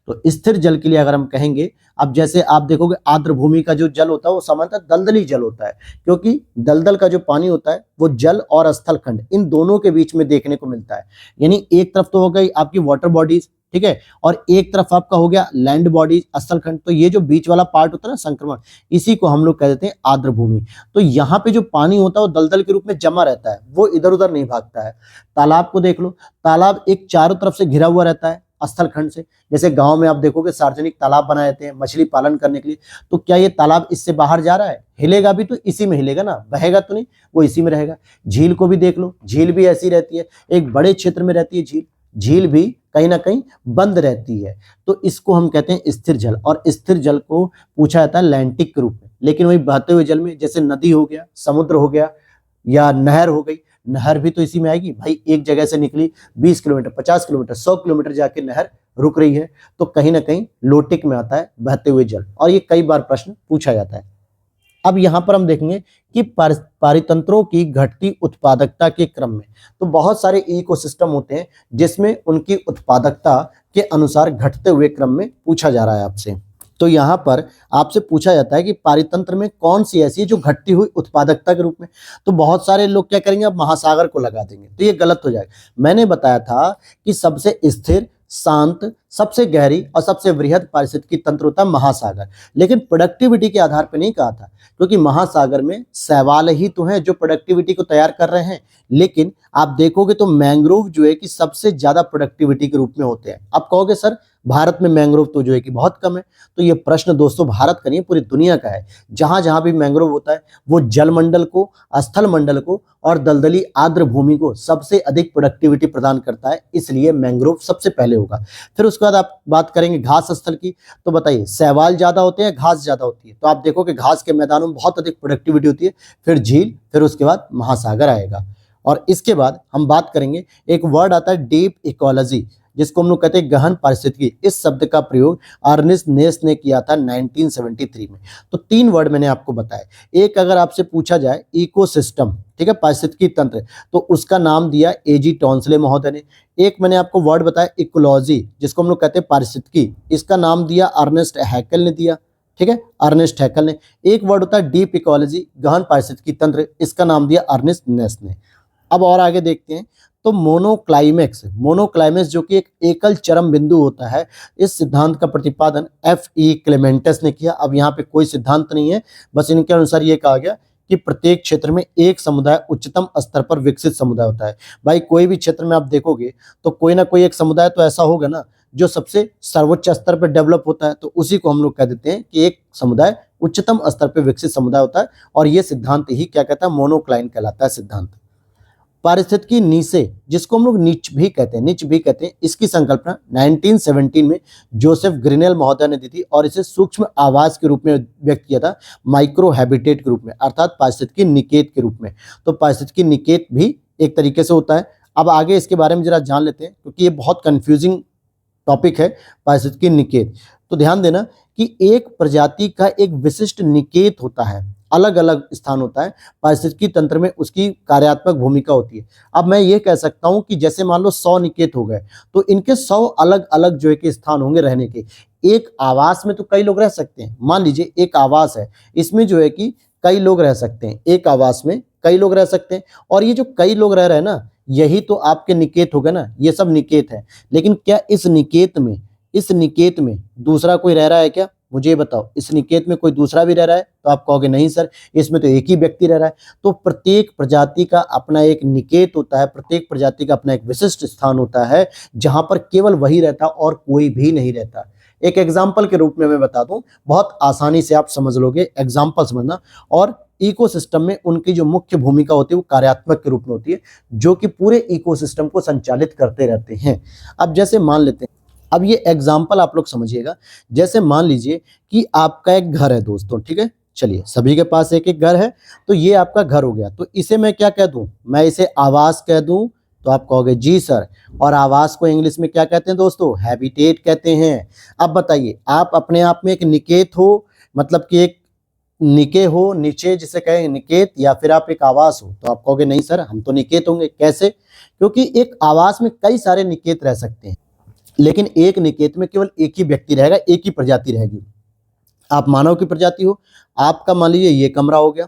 तो स्थिर जल के लिए अगर हम कहेंगे, अब जैसे आप देखोगे आर्द्र भूमि का जो जल होता है वो सामान्यतः दलदली जल होता है, क्योंकि दलदल का जो पानी होता है वो जल और स्थल खंड इन दोनों के बीच में देखने को मिलता है। यानी एक तरफ तो हो गई आपकी वाटर बॉडीज, ठीक है, और एक तरफ आपका हो गया लैंड बॉडीज, स्थल खंड। तो ये जो बीच वाला पार्ट होता है ना संक्रमण, इसी को हम लोग कह देते हैं आर्द्र भूमि। तो यहाँ पे जो पानी होता है वो दलदल के रूप में जमा रहता है, वो इधर उधर नहीं भागता है। तालाब को देख लो, तालाब एक चारों तरफ से घिरा हुआ रहता है स्थल खंड से। जैसे गांव में आप देखोगे सार्वजनिक तालाब बनाए जाते हैं मछली पालन करने के लिए, तो क्या ये तालाब इससे बाहर जा रहा है, हिलेगा भी तो इसी में हिलेगा ना, बहेगा तो नहीं, वो इसी में रहेगा। झील को भी देख लो, झील भी ऐसी रहती है, एक बड़े क्षेत्र में रहती है झील, झील भी कहीं ना कहीं बंद रहती है। तो इसको हम कहते हैं स्थिर जल, और स्थिर जल को पूछा जाता है लैंटिक के रूप में। लेकिन वही बहते हुए जल में जैसे नदी हो गया, समुद्र हो गया, या नहर हो गई, नहर भी तो इसी में आएगी भाई। एक जगह से निकली 20 किलोमीटर, 50 किलोमीटर, 100 किलोमीटर जाके नहर रुक रही है, तो कहीं ना कहीं लोटिक में आता है बहते हुए जल, और ये कई बार प्रश्न पूछा जाता है। अब यहां पर हम देखेंगे कि पारितंत्रों की घटती उत्पादकता के क्रम में, तो बहुत सारे इकोसिस्टम होते हैं जिसमें उनकी उत्पादकता के अनुसार घटते हुए क्रम में पूछा जा रहा है आपसे। तो यहाँ पर आपसे पूछा जाता है कि पारितंत्र में कौन सी ऐसी है जो घटती हुई उत्पादकता के रूप में। तो बहुत सारे लोग क्या करेंगे, अब महासागर को लगा देंगे, तो ये गलत हो जाएगा। मैंने बताया था कि सबसे स्थिर, शांत, सबसे गहरी और सबसे वृहद पारिस्थितिकी तंत्र होता है महासागर। लेकिन प्रोडक्टिविटी के आधार पर नहीं कहा था, क्योंकि महासागर में शैवाल ही तो हैं जो प्रोडक्टिविटी को तैयार कर रहे हैं। लेकिन आप देखोगे तो मैंग्रोव जो है कि सबसे ज्यादा प्रोडक्टिविटी के रूप में होते हैं। आप कहोगे सर भारत में मैंग्रोव तो जो है कि बहुत कम है, तो ये प्रश्न दोस्तों भारत का नहीं पूरी दुनिया का है। जहां जहां भी मैंग्रोव होता है वो जलमंडल को, स्थल मंडल को और दलदली आर्द्र भूमि को सबसे अधिक प्रोडक्टिविटी प्रदान करता है, इसलिए मैंग्रोव सबसे पहले होगा। फिर उसके बाद आप बात करेंगे घास स्थल की, तो बताइए शैवाल ज्यादा होते हैं, घास ज्यादा होती है, तो आप देखो कि घास के मैदानों में बहुत अधिक प्रोडक्टिविटी होती है, फिर झील, फिर उसके बाद महासागर आएगा। और इसके बाद हम बात करेंगे, एक वर्ड आता है डीप इकोलॉजी, जिसको हम लोग कहते हैं गहन पारिस्थितिकी। इस शब्द का प्रयोग अर्नेस्ट नेस ने किया था 1973 में। तो 3 वर्ड मैंने आपको बताया। एक अगर आपसे पूछा जाए इकोसिस्टम, ठीक है, पारिस्थितिकी तंत्र, तो उसका नाम दिया एजी टॉन्सले महोदय ने। एक मैंने आपको वर्ड बताया इकोलॉजी, जिसको हम लोग कहते हैं पारिस्थितिकी, इसका नाम दिया अर्नेस्ट हैकेल ने दिया, ठीक है, अर्नेस्ट हैकेल ने। एक वर्ड होता है डीप इकोलॉजी, गहन पारिस्थितिकी तंत्र, इसका नाम दिया अर्नेस्ट नेस ने। अब और आगे देखते हैं, तो मोनोक्लाइमेक्स, मोनोक्लाइमेक्स जो कि एक एकल चरम बिंदु होता है, इस सिद्धांत का प्रतिपादन F.E. क्लेमेंटस ने किया। अब यहाँ पे कोई सिद्धांत नहीं है, बस इनके अनुसार ये कहा गया कि प्रत्येक क्षेत्र में एक समुदाय उच्चतम स्तर पर विकसित समुदाय होता है। भाई कोई भी क्षेत्र में आप देखोगे तो कोई ना कोई एक समुदाय तो ऐसा होगा ना जो सबसे सर्वोच्च स्तर पर डेवलप होता है, तो उसी को हम लोग कह देते हैं कि एक समुदाय उच्चतम स्तर पर विकसित समुदाय होता है। और ये सिद्धांत ही क्या कहता है, मोनोक्लाइन कहलाता है सिद्धांत। पारिस्थितिकी नीचे, जिसको हम लोग निच भी कहते हैं, निच भी कहते हैं, इसकी संकल्पना 1917 में जोसेफ ग्रिनेल महोदय ने दी थी, और इसे सूक्ष्म आवास के रूप में व्यक्त किया था, माइक्रो हैबिटेट के रूप में, अर्थात पारिस्थितिकी निकेत के रूप में। तो पारिस्थितिकी निकेत भी एक तरीके से होता है। अब आगे इसके बारे में जरा जान लेते हैं, क्योंकि ये बहुत कंफ्यूजिंग टॉपिक है पारिस्थितिकी निकेत। तो ध्यान देना कि एक प्रजाति का एक विशिष्ट निकेत होता है, अलग अलग स्थान होता है, पारिस्थितिकी तंत्र में उसकी कार्यात्मक भूमिका होती है। अब मैं ये कह सकता हूं कि जैसे मान लो 100 निकेत हो गए, तो इनके 100 अलग अलग जो है कि स्थान होंगे रहने के। एक आवास में तो कई लोग रह सकते हैं, मान लीजिए एक आवास है, इसमें जो है कि कई लोग रह सकते हैं, एक आवास में कई लोग रह सकते हैं, और ये जो कई लोग रह रहे हैं ना, यही तो आपके निकेत हो गए ना, ये सब निकेत है। लेकिन क्या इस निकेत में दूसरा कोई रह रहा है क्या? मुझे ये बताओ, इस निकेत में कोई दूसरा भी रह रहा है? तो आप कहोगे नहीं सर, इसमें तो एक ही व्यक्ति रह रहा है। तो प्रत्येक प्रजाति का अपना एक निकेत होता है, प्रत्येक प्रजाति का अपना एक विशिष्ट स्थान होता है, जहां पर केवल वही रहता और कोई भी नहीं रहता। एक एग्जाम्पल के रूप में मैं बता दूं, बहुत आसानी से आप समझ लोगे, एग्जाम्पल समझना, और इकोसिस्टम में उनकी जो मुख्य भूमिका होती है वो कार्यात्मक के रूप में होती है, जो कि पूरे इकोसिस्टम को संचालित करते रहते हैं। अब जैसे मान लेते हैं, अब ये एग्जाम्पल आप लोग समझिएगा। जैसे मान लीजिए कि आपका एक घर है दोस्तों, ठीक है, चलिए सभी के पास एक एक घर है, तो ये आपका घर हो गया। तो इसे मैं क्या कह दूं, मैं इसे आवास कह दूं, तो आप कहोगे जी सर। और आवास को इंग्लिश में क्या कहते हैं दोस्तों, हैबिटेट कहते हैं। अब बताइए, आप अपने आप में एक निकेत हो, मतलब कि एक निके हो, नीचे जिसे कहें निकेत, या फिर आप एक आवास हो? तो आप कहोगे नहीं सर, हम तो निकेत होंगे। कैसे? क्योंकि एक आवास में कई सारे निकेत रह सकते हैं, लेकिन एक निकेत में केवल एक ही व्यक्ति रहेगा, एक ही प्रजाति रहेगी। आप मानव की प्रजाति हो, आपका मान लीजिए ये कमरा हो गया,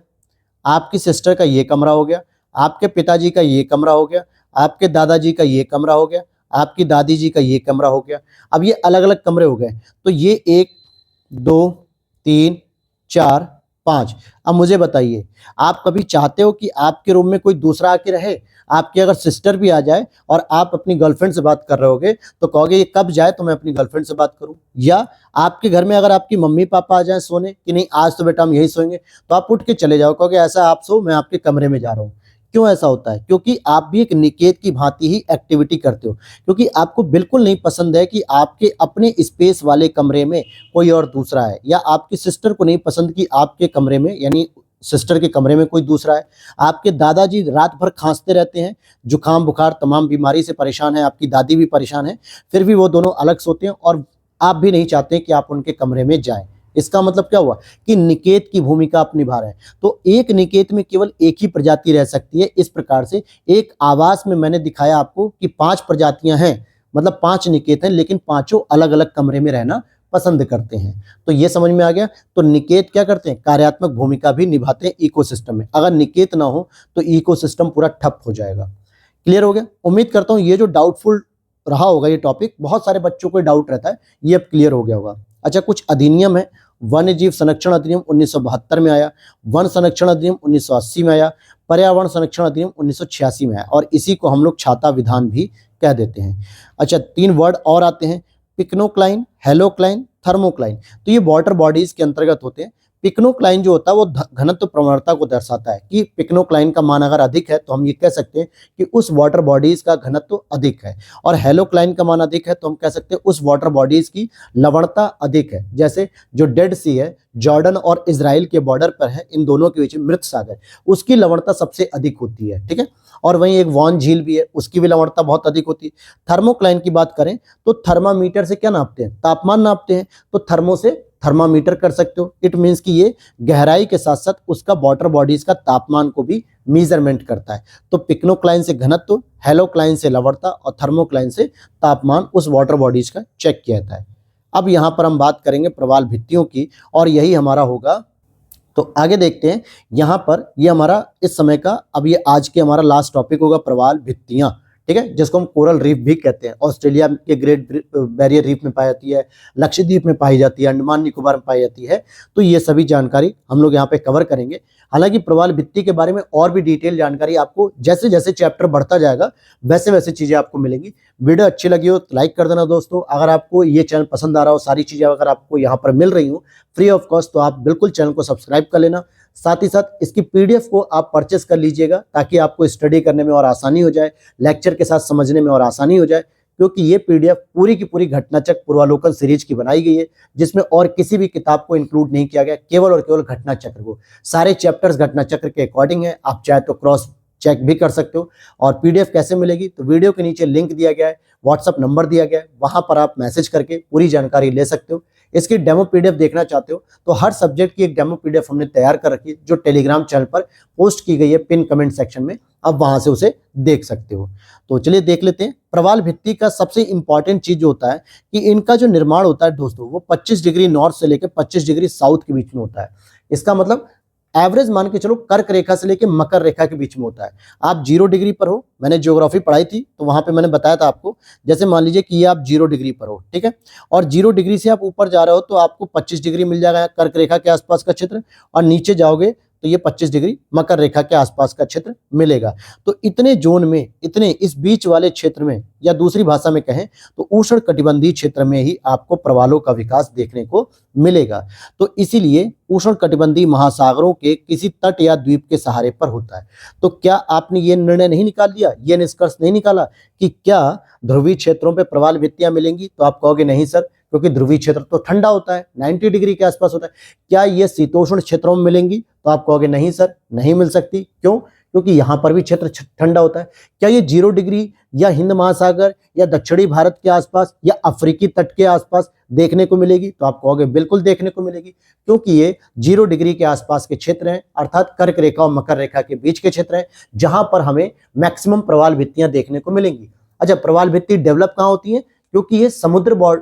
आपकी सिस्टर का ये कमरा हो गया, आपके पिताजी का ये कमरा हो गया, आपके दादाजी का ये कमरा हो गया, आपकी दादी जी का ये कमरा हो गया। अब ये अलग अलग कमरे हो गए, तो ये 1 2 3 4 5। अब मुझे बताइए, आप कभी चाहते हो कि आपके रूम में कोई दूसरा आके रहे? आपकी अगर सिस्टर भी आ जाए और आप अपनी गर्लफ्रेंड से बात कर रहे होगे, तो कहोगे ये कब जाए तो मैं अपनी गर्लफ्रेंड से बात करूं। या आपके घर में अगर आपकी मम्मी पापा आ जाए सोने, कि नहीं आज तो बेटा हम यहीं सोएंगे, तो आप उठ के चले जाओ, कहोगे ऐसा आप सो, मैं आपके कमरे में जा रहा हूं। क्यों ऐसा होता है? क्योंकि आप भी एक निकेत की भांति ही एक्टिविटी करते हो, क्योंकि आपको बिल्कुल नहीं पसंद है कि आपके अपने स्पेस वाले कमरे में कोई और दूसरा है, या आपकी सिस्टर को नहीं पसंद कि आपके कमरे में, यानी सिस्टर के कमरे में कोई दूसरा है। आपके दादाजी रात भर खांसते रहते हैं, जुकाम बुखार तमाम बीमारी से परेशान है, आपकी दादी भी परेशान है, फिर भी वो दोनों अलग सोते हैं और आप भी नहीं चाहते कि आप उनके कमरे में जाएं। इसका मतलब क्या हुआ कि निकेत की भूमिका आप निभा रहे हैं। तो एक निकेत में केवल एक ही प्रजाति रह सकती है। इस प्रकार से एक आवास में मैंने दिखाया आपको कि 5 प्रजातियां हैं, मतलब 5 निकेत हैं, लेकिन पांचों अलग अलग कमरे में रहना पसंद करते हैं। तो ये समझ में आ गया। तो निकेत क्या करते हैं, कार्यात्मक भूमिका भी निभाते हैं इकोसिस्टम में। अगर निकेत ना हो तो इकोसिस्टम पूरा ठप हो जाएगा। क्लियर हो गया? उम्मीद करता हूं ये जो डाउटफुल रहा होगा ये टॉपिक, बहुत सारे बच्चों को डाउट रहता है, ये अब क्लियर हो गया होगा। अच्छा, कुछ अधिनियम है। वन्य जीव संरक्षण अधिनियम 1972 में आया, वन संरक्षण अधिनियम 1980 में आया, पर्यावरण संरक्षण अधिनियम 1986 में आया, और इसी को हम लोग छाता विधान भी कह देते हैं। अच्छा, 3 वर्ड और आते हैं, पिक्नोक्लाइन, हेलोक्लाइन, थर्मोक्लाइन। तो ये वाटर बॉडीज के अंतर्गत होते हैं। पिक्नोक्लाइन जो होता है वो घनत्व प्रवणता को दर्शाता है कि पिक्नोक्लाइन का मान अगर अधिक है तो हम ये कह सकते हैं कि उस वाटर बॉडीज का घनत्व अधिक है, और हेलोक्लाइन का मान अधिक है तो हम कह सकते हैं उस वाटर बॉडीज की लवणता अधिक है। जैसे जो डेड सी है, जॉर्डन और इजराइल के बॉर्डर पर है, इन दोनों के बीच में मृत सागर, उसकी लवणता सबसे अधिक होती है। ठीक है, और वहीं एक वॉन झील भी है, उसकी भी लवणता बहुत अधिक होती है। थर्मोक्लाइन की बात करें तो थर्मामीटर से क्या नापते हैं, तापमान नापते हैं, तो थर्मो से थर्मामीटर कर सकते हो। इट मीन्स कि ये गहराई के साथ साथ उसका वाटर बॉडीज का तापमान को भी मेजरमेंट करता है। तो पिक्नोक्लाइन से घनत्व, हेलोक्लाइन से लवणता और थर्मोक्लाइन से तापमान उस वाटर बॉडीज का चेक किया जाता है। अब यहाँ पर हम बात करेंगे प्रवाल भित्तियों की, और यही हमारा होगा। तो आगे देखते हैं, यहाँ पर ये हमारा इस समय का, अब ये आज के हमारा लास्ट टॉपिक होगा, प्रवाल भित्तियां। ठीक है, जिसको हम कोरल रीफ भी कहते हैं। ऑस्ट्रेलिया के ग्रेट बैरियर रीफ में पाई जाती है, लक्षद्वीप में पाई जाती है, अंडमान निकोबार में पाई जाती है। तो ये सभी जानकारी हम लोग यहाँ पे कवर करेंगे। हालांकि प्रवाल भित्ति के बारे में और भी डिटेल जानकारी आपको जैसे जैसे चैप्टर बढ़ता जाएगा वैसे वैसे चीजें आपको मिलेंगी। वीडियो अच्छी लगी हो तो लाइक कर देना दोस्तों। अगर आपको ये चैनल पसंद आ रहा हो, सारी चीजें अगर आपको यहाँ पर मिल रही हो फ्री ऑफ कॉस्ट, तो आप बिल्कुल चैनल को सब्सक्राइब कर लेना। साथ ही साथ इसकी पीडीएफ को आप परचेस कर लीजिएगा, ताकि आपको स्टडी करने में और आसानी हो जाए, लेक्चर के साथ समझने में और आसानी हो जाए। क्योंकि ये पीडीएफ पूरी की पूरी घटनाचक्र पूर्वालोकन सीरीज की बनाई गई है, जिसमें और किसी भी किताब को इंक्लूड नहीं किया गया, केवल और केवल घटनाचक्र को। सारे चैप्टर्स घटनाचक्र के अकॉर्डिंग है, आप चाहे तो क्रॉस चेक भी कर सकते हो। और पीडीएफ कैसे मिलेगी, तो वीडियो के नीचे लिंक दिया गया है, व्हाट्सएप नंबर दिया गया है, वहां पर आप मैसेज करके पूरी जानकारी ले सकते हो। इसकी डेमो पीडीएफ देखना चाहते हो तो हर सब्जेक्ट की एक डेमो पीडीएफ हमने तैयार कर रखी है, जो टेलीग्राम चैनल पर पोस्ट की गई है पिन कमेंट सेक्शन में, आप वहां से उसे देख सकते हो। तो चलिए देख लेते हैं। प्रवाल भित्ति का सबसे इंपॉर्टेंट चीज जो होता है कि इनका जो निर्माण होता है दोस्तों, वो 25 डिग्री नॉर्थ से लेकर 25 डिग्री साउथ के बीच में होता है। इसका मतलब एवरेज मान के चलो कर्क रेखा से लेकर मकर रेखा के बीच में होता है। आप 0 डिग्री पर हो, मैंने ज्योग्राफी पढ़ाई थी तो वहां पे मैंने बताया था आपको, जैसे मान लीजिए कि ये आप 0 डिग्री पर हो, ठीक है, और 0 डिग्री से आप ऊपर जा रहे हो तो आपको 25 डिग्री मिल जाएगा कर्क रेखा के आसपास का क्षेत्र, और नीचे जाओगे तो ये 25 डिग्री मकर रेखा के आसपास का क्षेत्र मिलेगा। तो इतने जोन में, इतने इस बीच वाले क्षेत्र में, या दूसरी भाषा में कहें तो उष्ण कटिबंधीय क्षेत्र में ही आपको प्रवालों का विकास देखने को मिलेगा। तो इसीलिए उष्ण कटिबंधीय महासागरों के किसी तट या द्वीप के सहारे पर होता है। तो क्या आपने ये निर्णय नहीं निकाल लिया, ये निष्कर्ष नहीं निकाला कि क्या ध्रुवीय क्षेत्रों पे प्रवाल भित्तियां मिलेंगी? तो आप कहोगे नहीं सर, क्योंकि ध्रुवीय क्षेत्र तो ठंडा होता है, 90 डिग्री के आसपास होता है। क्या ये शीतोष्ण क्षेत्रों में मिलेंगी? तो आप कहोगे नहीं सर, नहीं मिल सकती। क्यों? क्योंकि यहां पर भी क्षेत्र ठंडा होता है। क्या ये 0 डिग्री या हिंद महासागर या दक्षिणी भारत के आसपास या अफ्रीकी तट के आसपास देखने को मिलेगी? तो आप कहोगे बिल्कुल देखने को मिलेगी, क्योंकि ये 0 डिग्री के आसपास के क्षेत्र हैं, अर्थात कर्क रेखा और मकर रेखा के बीच के क्षेत्र हैं, जहां पर हमें मैक्सिमम प्रवाल भित्तियां देखने को मिलेंगी। अच्छा, प्रवाल भित्ति डेवलप कहां होती है? क्योंकि ये समुद्र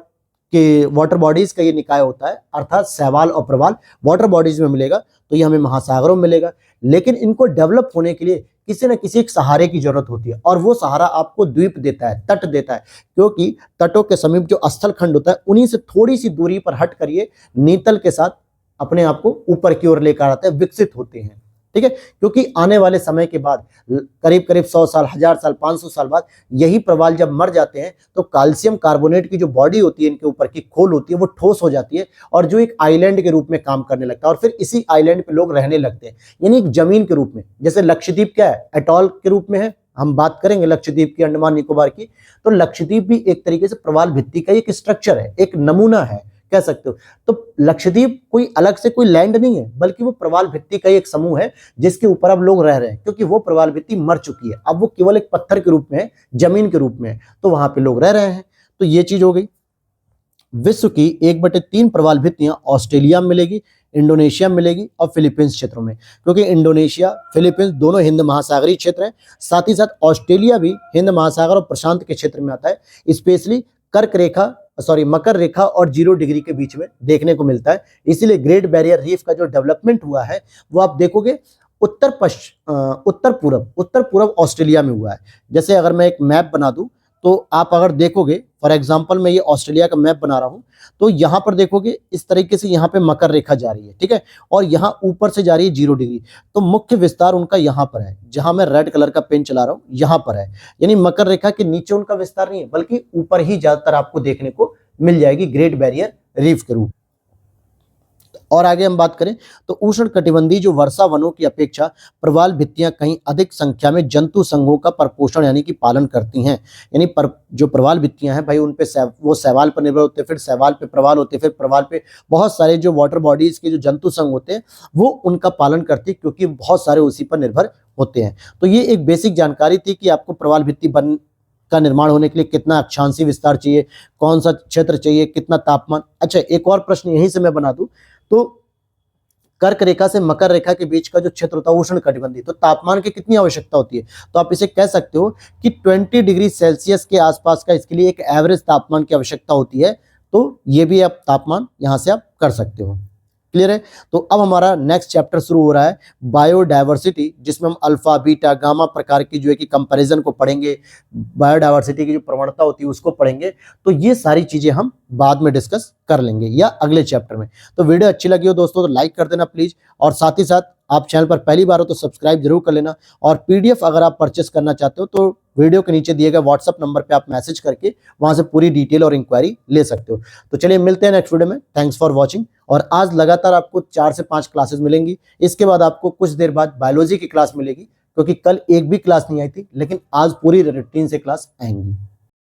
के वाटर बॉडीज का ये निकाय होता है, अर्थात शैवाल और प्रवाल वाटर बॉडीज में मिलेगा, तो ये हमें महासागरों में मिलेगा। लेकिन इनको डेवलप होने के लिए किसी न किसी एक सहारे की जरूरत होती है, और वो सहारा आपको द्वीप देता है, तट देता है। क्योंकि तटों के समीप जो स्थल खंड होता है, उन्हीं से थोड़ी सी दूरी पर हट कर ये नीतल के साथ अपने आप को ऊपर की ओर लेकर आते हैं, विकसित होते हैं। ठीक है, क्योंकि आने वाले समय के बाद करीब करीब 100 साल, 1000 साल, 500 साल बाद यही प्रवाल जब मर जाते हैं तो कैल्शियम कार्बोनेट की जो बॉडी होती है, इनके ऊपर की खोल होती है, वो ठोस हो जाती है और जो एक आइलैंड के रूप में काम करने लगता है, और फिर इसी आइलैंड पे लोग रहने लगते हैं, यानी एक जमीन के रूप में। जैसे लक्षद्वीप क्या है? एटॉल के रूप में है। हम बात करेंगे लक्षद्वीप की, अंडमान निकोबार की, तो लक्षद्वीप भी एक तरीके से प्रवाल भित्ति का एक स्ट्रक्चर है, एक नमूना है, कह सकते हो। तो लक्षद्वीप कोई अलग से कोई लैंड नहीं है, बल्कि वो प्रवाल भित्ति का एक समूह है जिसके ऊपर अब लोग रह रहे हैं, क्योंकि वो प्रवाल भित्ति मर चुकी है, अब वो केवल एक पत्थर के रूप में है, जमीन के रूप में है, तो वहां पे लोग रह रहे हैं। तो ये चीज हो गई। विश्व की 1/3 प्रवाल भित्तियां ऑस्ट्रेलिया में मिलेगी, इंडोनेशिया में मिलेगी और फिलीपींस क्षेत्रों में, क्योंकि इंडोनेशिया, फिलीपींस दोनों हिंद महासागरीय क्षेत्र हैं। साथ ही साथ ऑस्ट्रेलिया भी हिंद महासागर और प्रशांत के क्षेत्र में आता है, स्पेशली मकर रेखा और 0 डिग्री के बीच में देखने को मिलता है। इसीलिए ग्रेट बैरियर रीफ का जो डेवलपमेंट हुआ है वो आप देखोगे उत्तर पूर्व ऑस्ट्रेलिया में हुआ है। जैसे अगर मैं एक मैप बना दूं तो आप अगर देखोगे, फॉर एग्जांपल मैं ये ऑस्ट्रेलिया का मैप बना रहा हूं, तो यहां पर देखोगे इस तरीके से यहां पे मकर रेखा जा रही है, ठीक है, और यहां ऊपर से जा रही है 0 डिग्री। तो मुख्य विस्तार उनका यहां पर है, जहां मैं रेड कलर का पेन चला रहा हूं, यहां पर है। यानी मकर रेखा के नीचे उनका विस्तार नहीं है, बल्कि ऊपर ही ज्यादातर आपको देखने को मिल जाएगी ग्रेट बैरियर रीफ के रूप। और आगे हम बात करें तो उष्ण कटिबंधीय जो वर्षा वनों की अपेक्षा प्रवाल भित्तियां कहीं अधिक संख्या में जंतु संघों का परपोषण यानी कि पालन करती हैं। यानी जो प्रवाल भित्तियां हैं भाई, उन पे वो शैवाल पर निर्भर होते हैं, फिर शैवाल पे प्रवाल होते हैं, फिर प्रवाल पे बहुत सारे जो वाटर बॉडीज के जो जंतु संघ होते हैं वो उनका पालन करती है, क्योंकि बहुत सारे उसी पर निर्भर होते हैं। तो ये एक बेसिक जानकारी थी कि आपको प्रवाल भित्ति का निर्माण होने के लिए कितना अक्षांशीय विस्तार चाहिए, कौन सा क्षेत्र चाहिए, कितना तापमान। अच्छा, एक और प्रश्न यहीं से मैं बना दूं तो कर्क रेखा से मकर रेखा के बीच का जो क्षेत्र होता है उष्ण कटिबंधीय, तो तापमान की कितनी आवश्यकता होती है? तो आप इसे कह सकते हो कि 20 डिग्री सेल्सियस के आसपास का इसके लिए एक एवरेज तापमान की आवश्यकता होती है। तो ये भी आप तापमान यहां से आप कर सकते हो। क्लियर है? तो अब हमारा नेक्स्ट चैप्टर शुरू हो रहा है बायोडायवर्सिटी, जिसमें हम अल्फा, बीटा, गामा प्रकार की जो है कि कंपैरिजन को पढ़ेंगे, बायोडायवर्सिटी की जो प्रवणता होती है उसको पढ़ेंगे। तो ये सारी चीजें हम बाद में डिस्कस कर लेंगे या अगले चैप्टर में। तो वीडियो अच्छी लगी हो दोस्तों तो लाइक कर देना प्लीज, और साथ ही साथ आप चैनल पर पहली बार हो तो सब्सक्राइब जरूर कर लेना। और पीडीएफ अगर आप परचेस करना चाहते हो तो वीडियो के नीचे दिए गए व्हाट्सएप नंबर पे आप मैसेज करके वहां से पूरी डिटेल और इंक्वायरी ले सकते हो। तो चलिए मिलते हैं नेक्स्ट वीडियो में। Thanks for watching. और आज लगातार आपको 4 से 5 क्लासेस मिलेंगी। इसके बाद आपको कुछ देर बाद बायोलॉजी की क्लास मिलेगी, क्योंकि कल एक भी क्लास नहीं आई थी, लेकिन आज पूरी रूटीन से क्लास आएंगी।